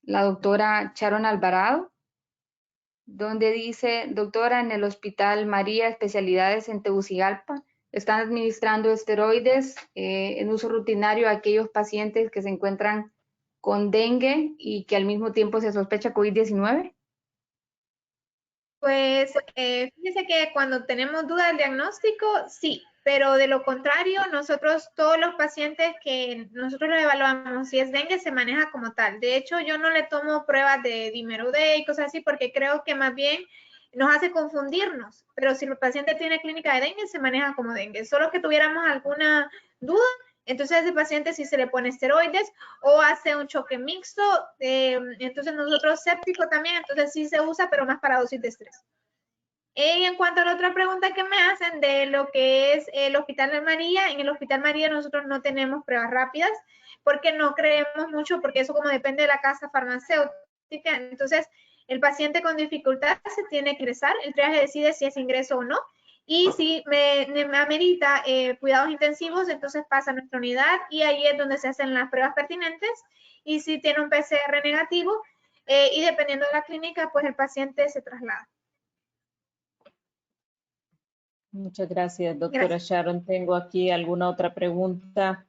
la doctora Sharon Alvarado, donde dice: doctora, en el Hospital María Especialidades en Tegucigalpa, están administrando esteroides en uso rutinario a aquellos pacientes que se encuentran con dengue y que al mismo tiempo se sospecha COVID-19. Pues fíjese que cuando tenemos duda del diagnóstico, sí, pero de lo contrario, nosotros, todos los pacientes que nosotros los evaluamos, si es dengue, se maneja como tal. De hecho, yo no le tomo pruebas de dímero D y cosas así, porque creo que más bien nos hace confundirnos. Pero si el paciente tiene clínica de dengue, se maneja como dengue. Solo que tuviéramos alguna duda, entonces ese paciente sí se le pone esteroides o hace un choque mixto. Entonces nosotros séptico también, entonces sí se usa, pero más para dosis de estrés. Y en cuanto a la otra pregunta que me hacen de lo que es el Hospital de María, en el Hospital María nosotros no tenemos pruebas rápidas porque no creemos mucho, porque eso como depende de la casa farmacéutica. Entonces, el paciente con dificultad se tiene que ingresar, el triaje decide si es ingreso o no, y si me amerita cuidados intensivos, entonces pasa a nuestra unidad y ahí es donde se hacen las pruebas pertinentes, y si tiene un PCR negativo, y dependiendo de la clínica, pues el paciente se traslada. Muchas gracias, doctora Gracias. Sharon. Tengo aquí alguna otra pregunta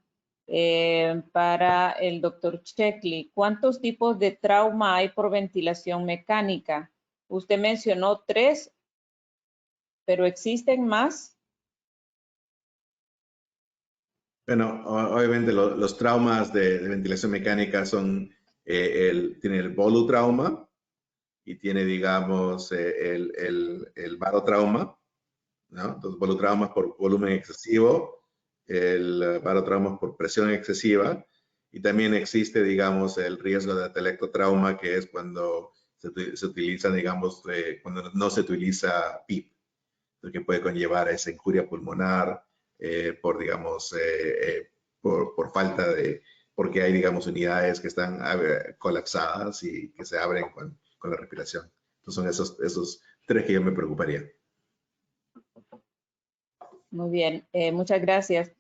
para el doctor Checkley. ¿Cuántos tipos de trauma hay por ventilación mecánica? Usted mencionó 3, pero ¿existen más? Bueno, obviamente los traumas de ventilación mecánica son, tiene el volutrauma y tiene, digamos, el barotrauma, ¿no? Entonces, volutraumas por volumen excesivo, el barotrauma por presión excesiva, y también existe, digamos, el riesgo de atelectotrauma, que es cuando se utiliza, digamos, cuando no se utiliza PIP, lo que puede conllevar a esa injuria pulmonar por, digamos, por falta de, porque hay, digamos, unidades que están colapsadas y que se abren con la respiración. Entonces son esos 3 que yo me preocuparía. Muy bien, muchas gracias.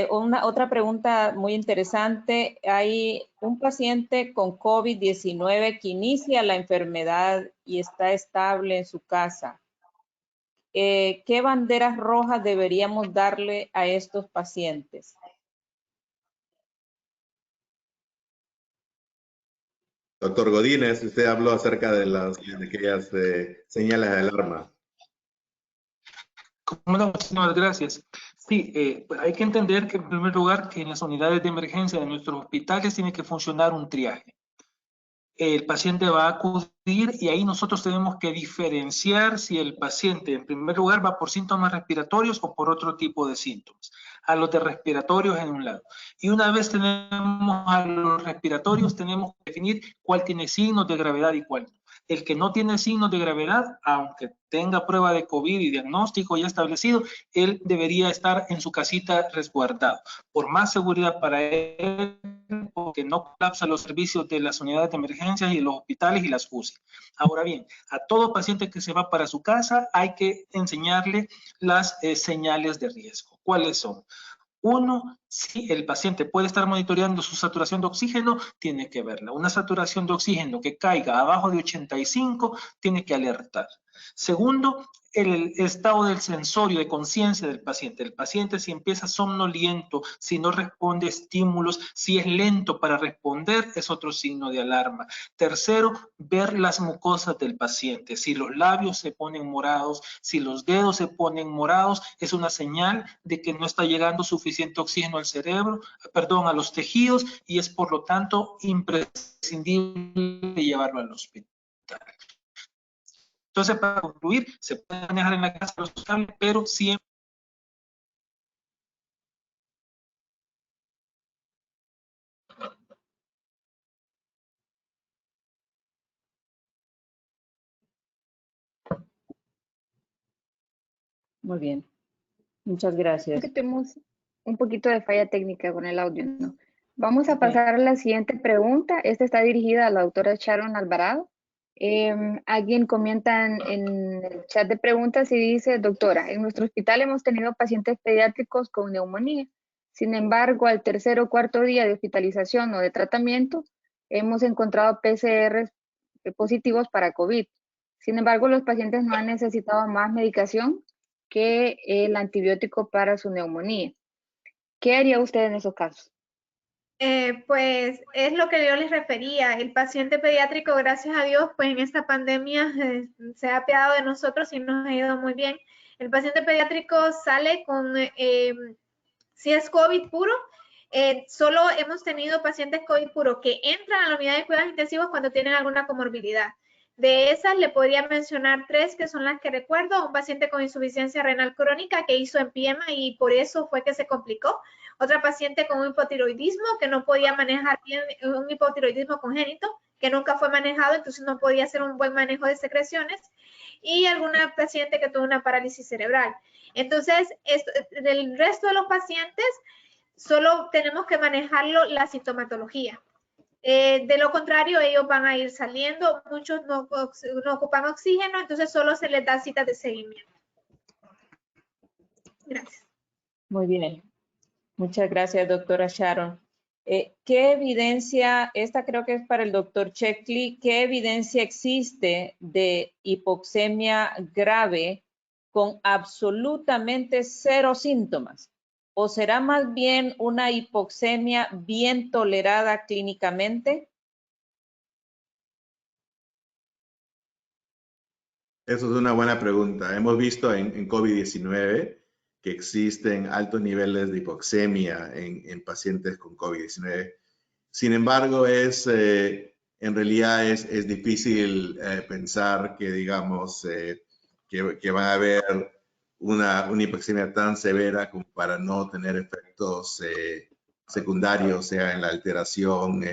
Otra pregunta muy interesante. Hay un paciente con COVID-19 que inicia la enfermedad y está estable en su casa. ¿Qué banderas rojas deberíamos darle a estos pacientes? Doctor Godínez, usted habló acerca de aquellas señales de alarma. ¿Cómo no? Muchísimas gracias. Sí, pues hay que entender que en primer lugar que en las unidades de emergencia de nuestros hospitales tiene que funcionar un triaje. El paciente va a acudir y ahí nosotros tenemos que diferenciar si el paciente en primer lugar va por síntomas respiratorios o por otro tipo de síntomas. A los de respiratorios en un lado. Y una vez tenemos a los respiratorios, tenemos que definir cuál tiene signos de gravedad y cuál no. El que no tiene signos de gravedad, aunque tenga prueba de COVID y diagnóstico ya establecido, él debería estar en su casita resguardado. Por más seguridad para él, porque no colapsa los servicios de las unidades de emergencia y los hospitales y las UCI. Ahora bien, a todo paciente que se va para su casa hay que enseñarle las señales de riesgo. ¿Cuáles son? Uno, si el paciente puede estar monitoreando su saturación de oxígeno, tiene que verla. Una saturación de oxígeno que caiga abajo de 85 tiene que alertar. Segundo, el estado del sensorio de conciencia del paciente. El paciente si empieza somnoliento, si no responde a estímulos, si es lento para responder, es otro signo de alarma. Tercero, ver las mucosas del paciente. Si los labios se ponen morados, si los dedos se ponen morados, es una señal de que no está llegando suficiente oxígeno al cerebro, perdón, a los tejidos, y es por lo tanto imprescindible llevarlo al hospital. Entonces, para concluir, se puede manejar en la casa los cables, pero siempre. Muy bien, muchas gracias. Que tenemos un poquito de falla técnica con el audio, ¿no? Vamos a pasar a la siguiente pregunta. Esta está dirigida a la doctora Sharon Alvarado. Alguien comenta en el chat de preguntas y dice: doctora, en nuestro hospital hemos tenido pacientes pediátricos con neumonía. Sin embargo, al tercer o cuarto día de hospitalización o de tratamiento, hemos encontrado PCR positivos para COVID. Sin embargo, los pacientes no han necesitado más medicación que el antibiótico para su neumonía. ¿Qué haría usted en esos casos? Pues es lo que yo les refería. El paciente pediátrico, gracias a Dios, pues en esta pandemia se ha apiadado de nosotros y nos ha ido muy bien. El paciente pediátrico sale con, si es COVID puro, solo hemos tenido pacientes COVID puro que entran a la unidad de cuidados intensivos cuando tienen alguna comorbilidad. De esas le podría mencionar 3 que son las que recuerdo. Un paciente con insuficiencia renal crónica que hizo empiema y por eso fue que se complicó. Otra paciente con un hipotiroidismo que no podía manejar bien, un hipotiroidismo congénito que nunca fue manejado, entonces no podía hacer un buen manejo de secreciones. Y alguna paciente que tuvo una parálisis cerebral. Entonces, del resto de los pacientes, solo tenemos que manejarlo la sintomatología. De lo contrario, ellos van a ir saliendo, muchos no ocupan oxígeno, entonces solo se les da citas de seguimiento. Gracias. Muy bien. Muchas gracias, doctora Sharon. ¿Qué evidencia, esta creo que es para el doctor Checkley, qué evidencia existe de hipoxemia grave con absolutamente 0 síntomas? ¿O será más bien una hipoxemia bien tolerada clínicamente? Eso es una buena pregunta. Hemos visto en COVID-19 que existen altos niveles de hipoxemia en pacientes con COVID-19. Sin embargo, en realidad es difícil pensar que, digamos, que van a haber una hipoxemia tan severa como para no tener efectos secundarios, sea en la alteración.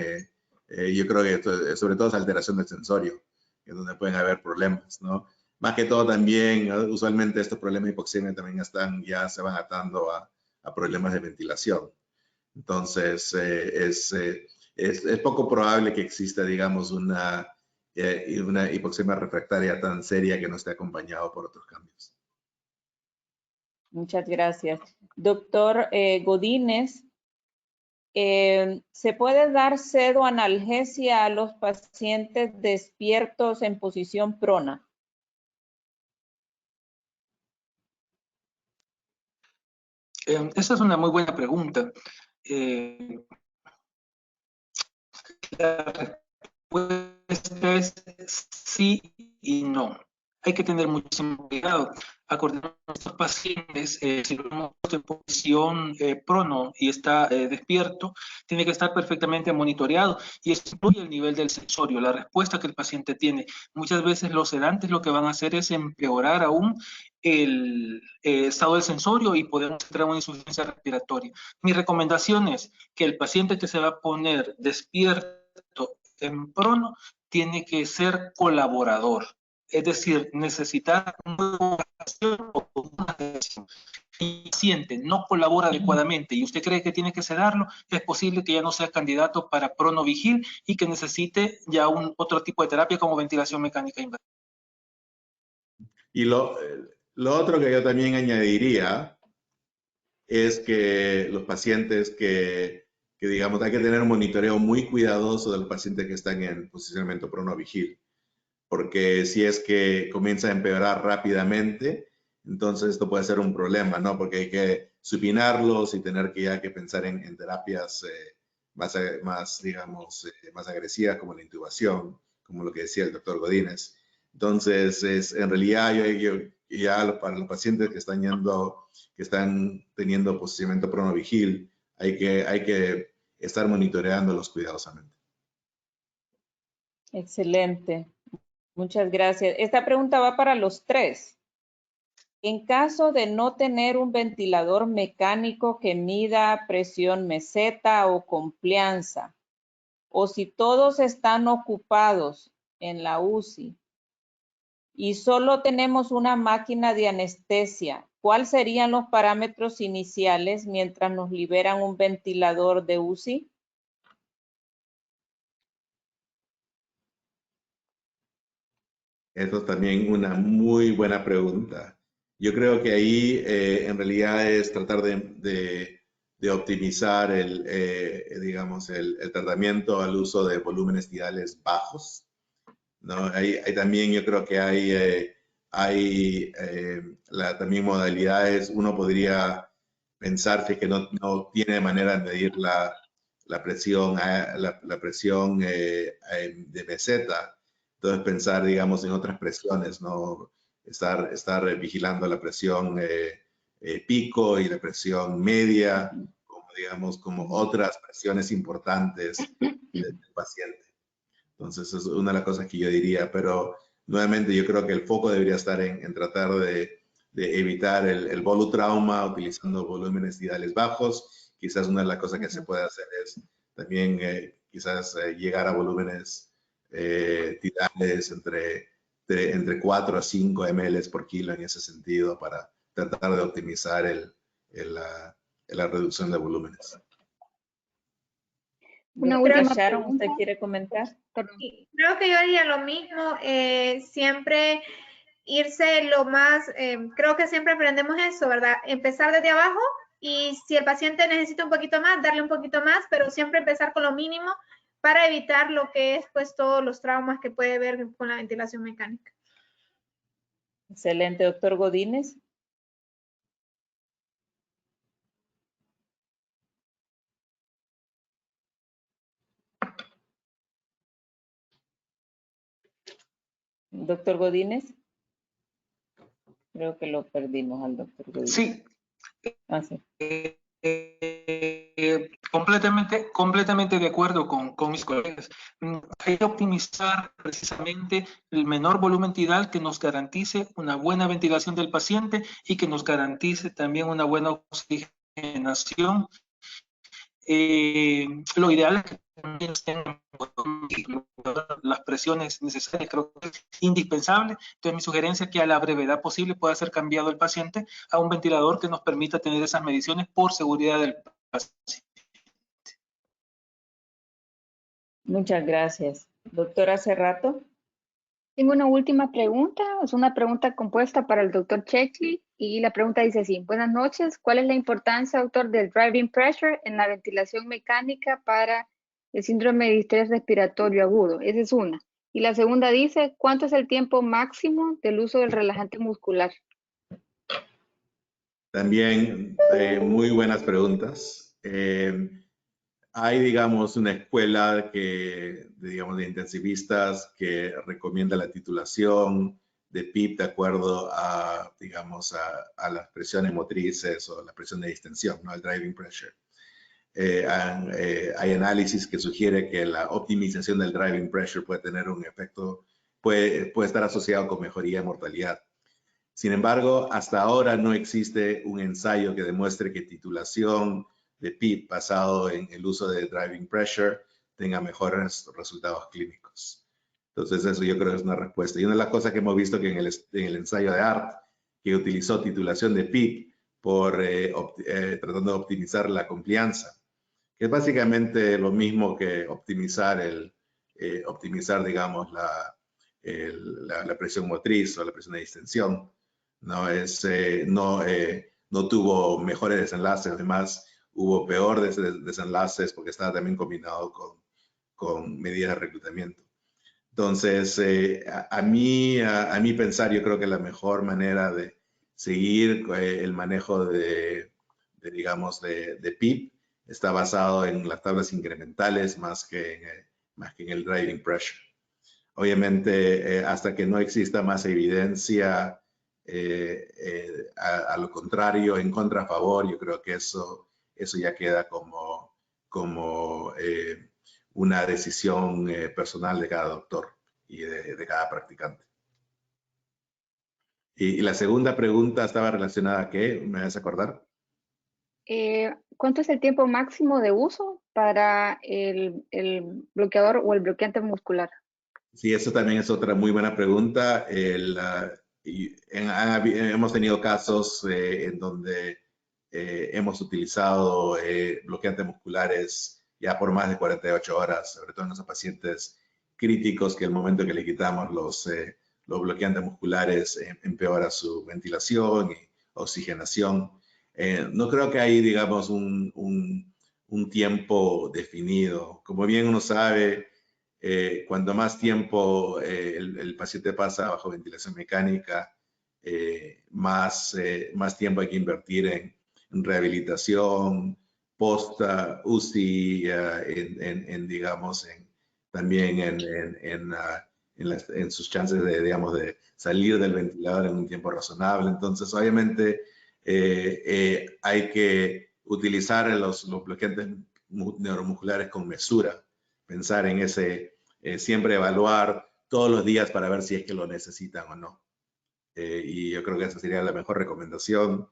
Yo creo que sobre todo es alteración del sensorio, en donde pueden haber problemas, ¿no? Más que todo también, usualmente estos problemas de hipoxemia también ya se van atando a problemas de ventilación. Entonces, es poco probable que exista, digamos, una hipoxemia refractaria tan seria que no esté acompañado por otros cambios. Muchas gracias. Doctor Godínez, ¿se puede dar pseudoanalgesia a los pacientes despiertos en posición prona? Esa es una muy buena pregunta. La respuesta es sí y no. Hay que tener muchísimo cuidado. Acordemos a estos pacientes, si lo hemos puesto en posición prono y está despierto, tiene que estar perfectamente monitoreado y eso incluye el nivel del sensorio, la respuesta que el paciente tiene. Muchas veces los sedantes lo que van a hacer es empeorar aún el estado del sensorio y podemos entrar en una insuficiencia respiratoria. Mi recomendación es que el paciente que se va a poner despierto en prono tiene que ser colaborador. Es decir, necesitar una colaboración o una adhesión. Si el paciente no colabora adecuadamente y usted cree que tiene que sedarlo, es posible que ya no sea candidato para pronovigil y que necesite ya otro tipo de terapia como ventilación mecánica invasiva. Y lo otro que yo también añadiría es que los pacientes que digamos, hay que tener un monitoreo muy cuidadoso de los pacientes que están en posicionamiento pronovigil. Porque si es que comienza a empeorar rápidamente, entonces esto puede ser un problema, ¿no? Porque hay que supinarlos y tener que ya que pensar en terapias más, digamos, más agresivas como la intubación, como lo que decía el doctor Godínez. Entonces, en realidad, ya para los pacientes que están teniendo posicionamiento pronovigil, hay que estar monitoreándolos cuidadosamente. Excelente. Muchas gracias. Esta pregunta va para los 3. En caso de no tener un ventilador mecánico que mida presión meseta o complianza, o si todos están ocupados en la UCI y solo tenemos una máquina de anestesia, ¿cuáles serían los parámetros iniciales mientras nos liberan un ventilador de UCI? Eso es también una muy buena pregunta. Yo creo que ahí en realidad es tratar de optimizar digamos, el tratamiento al uso de volúmenes tidales bajos, ¿no? Ahí también yo creo que hay también modalidades. Uno podría pensar que no tiene manera de medir la presión, de meseta. Entonces pensar, digamos, en otras presiones, ¿no? estar vigilando la presión pico y la presión media, como digamos, como otras presiones importantes del paciente. Entonces, es una de las cosas que yo diría, pero nuevamente yo creo que el foco debería estar en tratar de evitar el volutrauma utilizando volúmenes tidales bajos. Quizás una de las cosas que se puede hacer es también quizás llegar a volúmenes tidales entre 4 a 5 ml por kilo en ese sentido para tratar de optimizar la reducción de volúmenes. Una Doctora última Sharon, pregunta. ¿usted quiere comentar? Perdón. Creo que yo haría lo mismo, siempre irse lo más, creo que siempre aprendemos eso, ¿verdad? Empezar desde abajo y si el paciente necesita un poquito más, darle un poquito más, pero siempre empezar con lo mínimo para evitar lo que es pues todos los traumas que puede haber con la ventilación mecánica. Excelente, doctor Godínez. Doctor Godínez. Creo que lo perdimos al doctor Godínez. Sí. Ah, sí. Completamente de acuerdo con mis colegas. Hay que optimizar precisamente el menor volumen tidal que nos garantice una buena ventilación del paciente y que nos garantice también una buena oxigenación. Lo ideal es que también estén las presiones necesarias, creo que es indispensable. Entonces mi sugerencia es que a la brevedad posible pueda ser cambiado el paciente a un ventilador que nos permita tener esas mediciones por seguridad del paciente. Muchas gracias. Doctora Cerrato. Tengo una última pregunta, es una pregunta compuesta para el doctor Chechli y la pregunta dice así: buenas noches, ¿cuál es la importancia, doctor, del driving pressure en la ventilación mecánica para el síndrome de distrés respiratorio agudo? Esa es una. Y la segunda dice, ¿cuánto es el tiempo máximo del uso del relajante muscular? También muy buenas preguntas. Hay, digamos, una escuela digamos, de intensivistas que recomienda la titulación de PIP de acuerdo a, digamos, a las presiones motrices o la presión de distensión, ¿no? El driving pressure. Hay análisis que sugiere que la optimización del driving pressure puede tener un efecto, puede estar asociado con mejoría de mortalidad. Sin embargo, hasta ahora no existe un ensayo que demuestre que titulación de PIP basado en el uso de driving pressure tenga mejores resultados clínicos. Entonces, eso yo creo que es una respuesta. Y una de las cosas que hemos visto que en el ensayo de ART, que utilizó titulación de PIP tratando de optimizar la confianza, que es básicamente lo mismo que optimizar, digamos, la presión motriz o la presión de distensión. No tuvo mejores desenlaces, además hubo peor desenlaces porque estaba también combinado con medidas de reclutamiento. Entonces, a mí pensar, yo creo que la mejor manera de seguir el manejo digamos, de PIP está basado en las tablas incrementales más que en el driving pressure. Obviamente, hasta que no exista más evidencia a lo contrario, en contra a favor, yo creo que eso ya queda como una decisión personal de cada doctor y de cada practicante. Y la segunda pregunta estaba relacionada a ¿qué? ¿Me vas a acordar? ¿Cuánto es el tiempo máximo de uso para el bloqueador o el bloqueante muscular? Sí, eso también es otra muy buena pregunta. Hemos tenido casos en donde hemos utilizado bloqueantes musculares ya por más de 48 horas, sobre todo en esos pacientes críticos que el momento que le quitamos los bloqueantes musculares empeora su ventilación y oxigenación. No creo que hay, digamos, un tiempo definido. Como bien uno sabe, cuanto más tiempo el paciente pasa bajo ventilación mecánica, más tiempo hay que invertir en rehabilitación, post-UCI, digamos, también en en sus chances de, digamos, de salir del ventilador en un tiempo razonable. Entonces, obviamente, hay que utilizar los bloqueantes neuromusculares con mesura, pensar en ese, siempre evaluar todos los días para ver si es que lo necesitan o no. Y yo creo que esa sería la mejor recomendación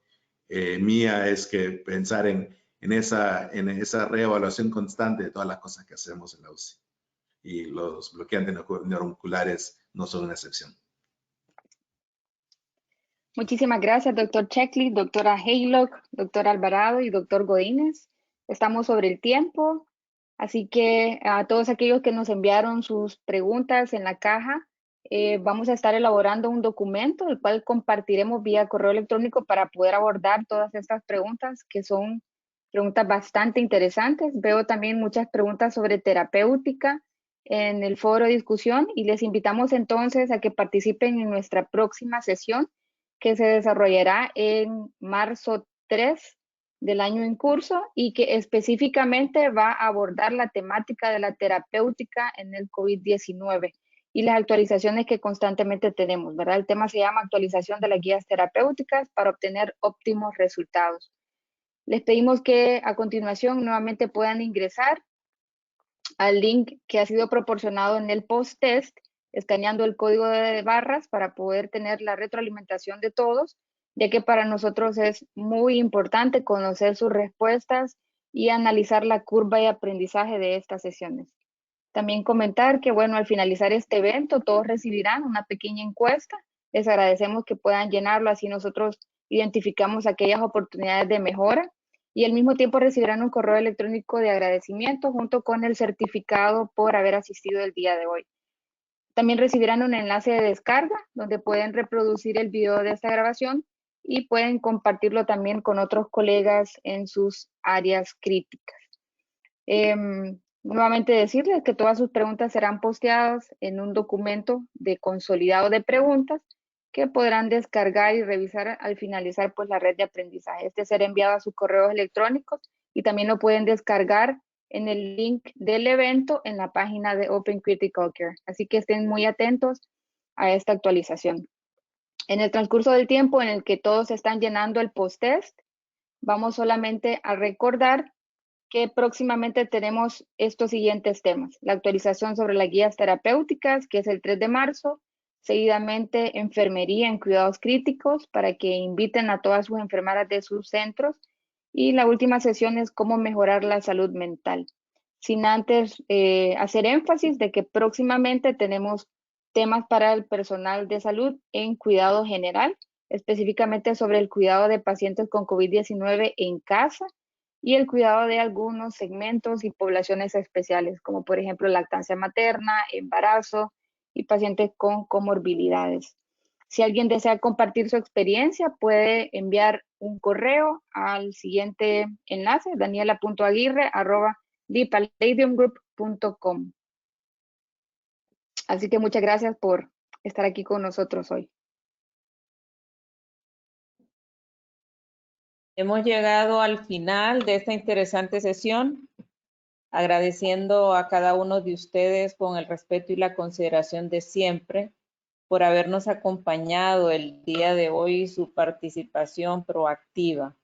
mía, es que pensar en esa reevaluación constante de todas las cosas que hacemos en la UCI. Y los bloqueantes neuromusculares no son una excepción. Muchísimas gracias, doctor Checkley, doctora Haylock, doctor Alvarado y doctor Godínez. Estamos sobre el tiempo, así que a todos aquellos que nos enviaron sus preguntas en la caja, vamos a estar elaborando un documento, el cual compartiremos vía correo electrónico para poder abordar todas estas preguntas, que son preguntas bastante interesantes. Veo también muchas preguntas sobre terapéutica en el foro de discusión y les invitamos entonces a que participen en nuestra próxima sesión, que se desarrollará en marzo 3 del año en curso y que específicamente va a abordar la temática de la terapéutica en el COVID-19 y las actualizaciones que constantemente tenemos, ¿verdad? El tema se llama actualización de las guías terapéuticas para obtener óptimos resultados. Les pedimos que a continuación nuevamente puedan ingresar al link que ha sido proporcionado en el post-test, escaneando el código de barras para poder tener la retroalimentación de todos, ya que para nosotros es muy importante conocer sus respuestas y analizar la curva de aprendizaje de estas sesiones. También comentar que, bueno, al finalizar este evento, todos recibirán una pequeña encuesta. Les agradecemos que puedan llenarlo, así nosotros identificamos aquellas oportunidades de mejora y al mismo tiempo recibirán un correo electrónico de agradecimiento junto con el certificado por haber asistido el día de hoy. También recibirán un enlace de descarga donde pueden reproducir el video de esta grabación y pueden compartirlo también con otros colegas en sus áreas críticas. Nuevamente decirles que todas sus preguntas serán posteadas en un documento de consolidado de preguntas que podrán descargar y revisar al finalizar pues, la red de aprendizaje. Este será enviado a sus correos electrónicos y también lo pueden descargar en el link del evento en la página de Open Critical Care. Así que estén muy atentos a esta actualización. En el transcurso del tiempo en el que todos están llenando el post-test, vamos solamente a recordar que próximamente tenemos estos siguientes temas. La actualización sobre las guías terapéuticas, que es el 3 de marzo. Seguidamente, enfermería en cuidados críticos, para que inviten a todas sus enfermeras de sus centros. Y la última sesión es cómo mejorar la salud mental. Sin antes hacer énfasis de que próximamente tenemos temas para el personal de salud en cuidado general, específicamente sobre el cuidado de pacientes con COVID-19 en casa, y el cuidado de algunos segmentos y poblaciones especiales, como por ejemplo lactancia materna, embarazo y pacientes con comorbilidades. Si alguien desea compartir su experiencia, puede enviar un correo al siguiente enlace, daniela.aguirre@thepalladiumgroup.com. Así que muchas gracias por estar aquí con nosotros hoy. Hemos llegado al final de esta interesante sesión, agradeciendo a cada uno de ustedes con el respeto y la consideración de siempre por habernos acompañado el día de hoy y su participación proactiva,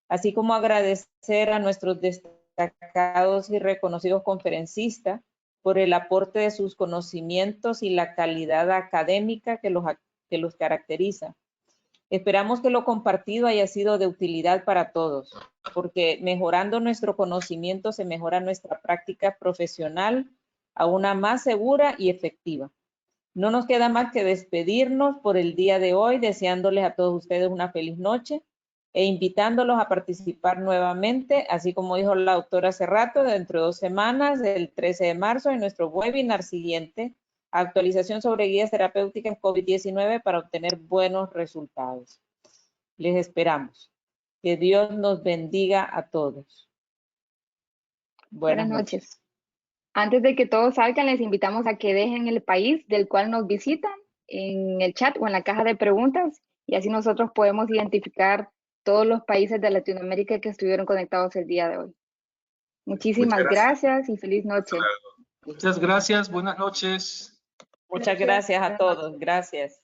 así como agradecer a nuestros destacados y reconocidos conferencistas por el aporte de sus conocimientos y la calidad académica que los caracteriza. Esperamos que lo compartido haya sido de utilidad para todos, porque mejorando nuestro conocimiento se mejora nuestra práctica profesional a una más segura y efectiva. No nos queda más que despedirnos por el día de hoy, deseándoles a todos ustedes una feliz noche e invitándolos a participar nuevamente, así como dijo la doctora hace rato, dentro de 2 semanas, el 13 de marzo, en nuestro webinar siguiente, actualización sobre guías terapéuticas COVID-19 para obtener buenos resultados. Les esperamos. Que Dios nos bendiga a todos. Buenas noches. Antes de que todos salgan, les invitamos a que dejen el país del cual nos visitan en el chat o en la caja de preguntas y así nosotros podemos identificar todos los países de Latinoamérica que estuvieron conectados el día de hoy. Muchísimas gracias y feliz noche. Muchas gracias, buenas noches. Muchas gracias a todos. Gracias.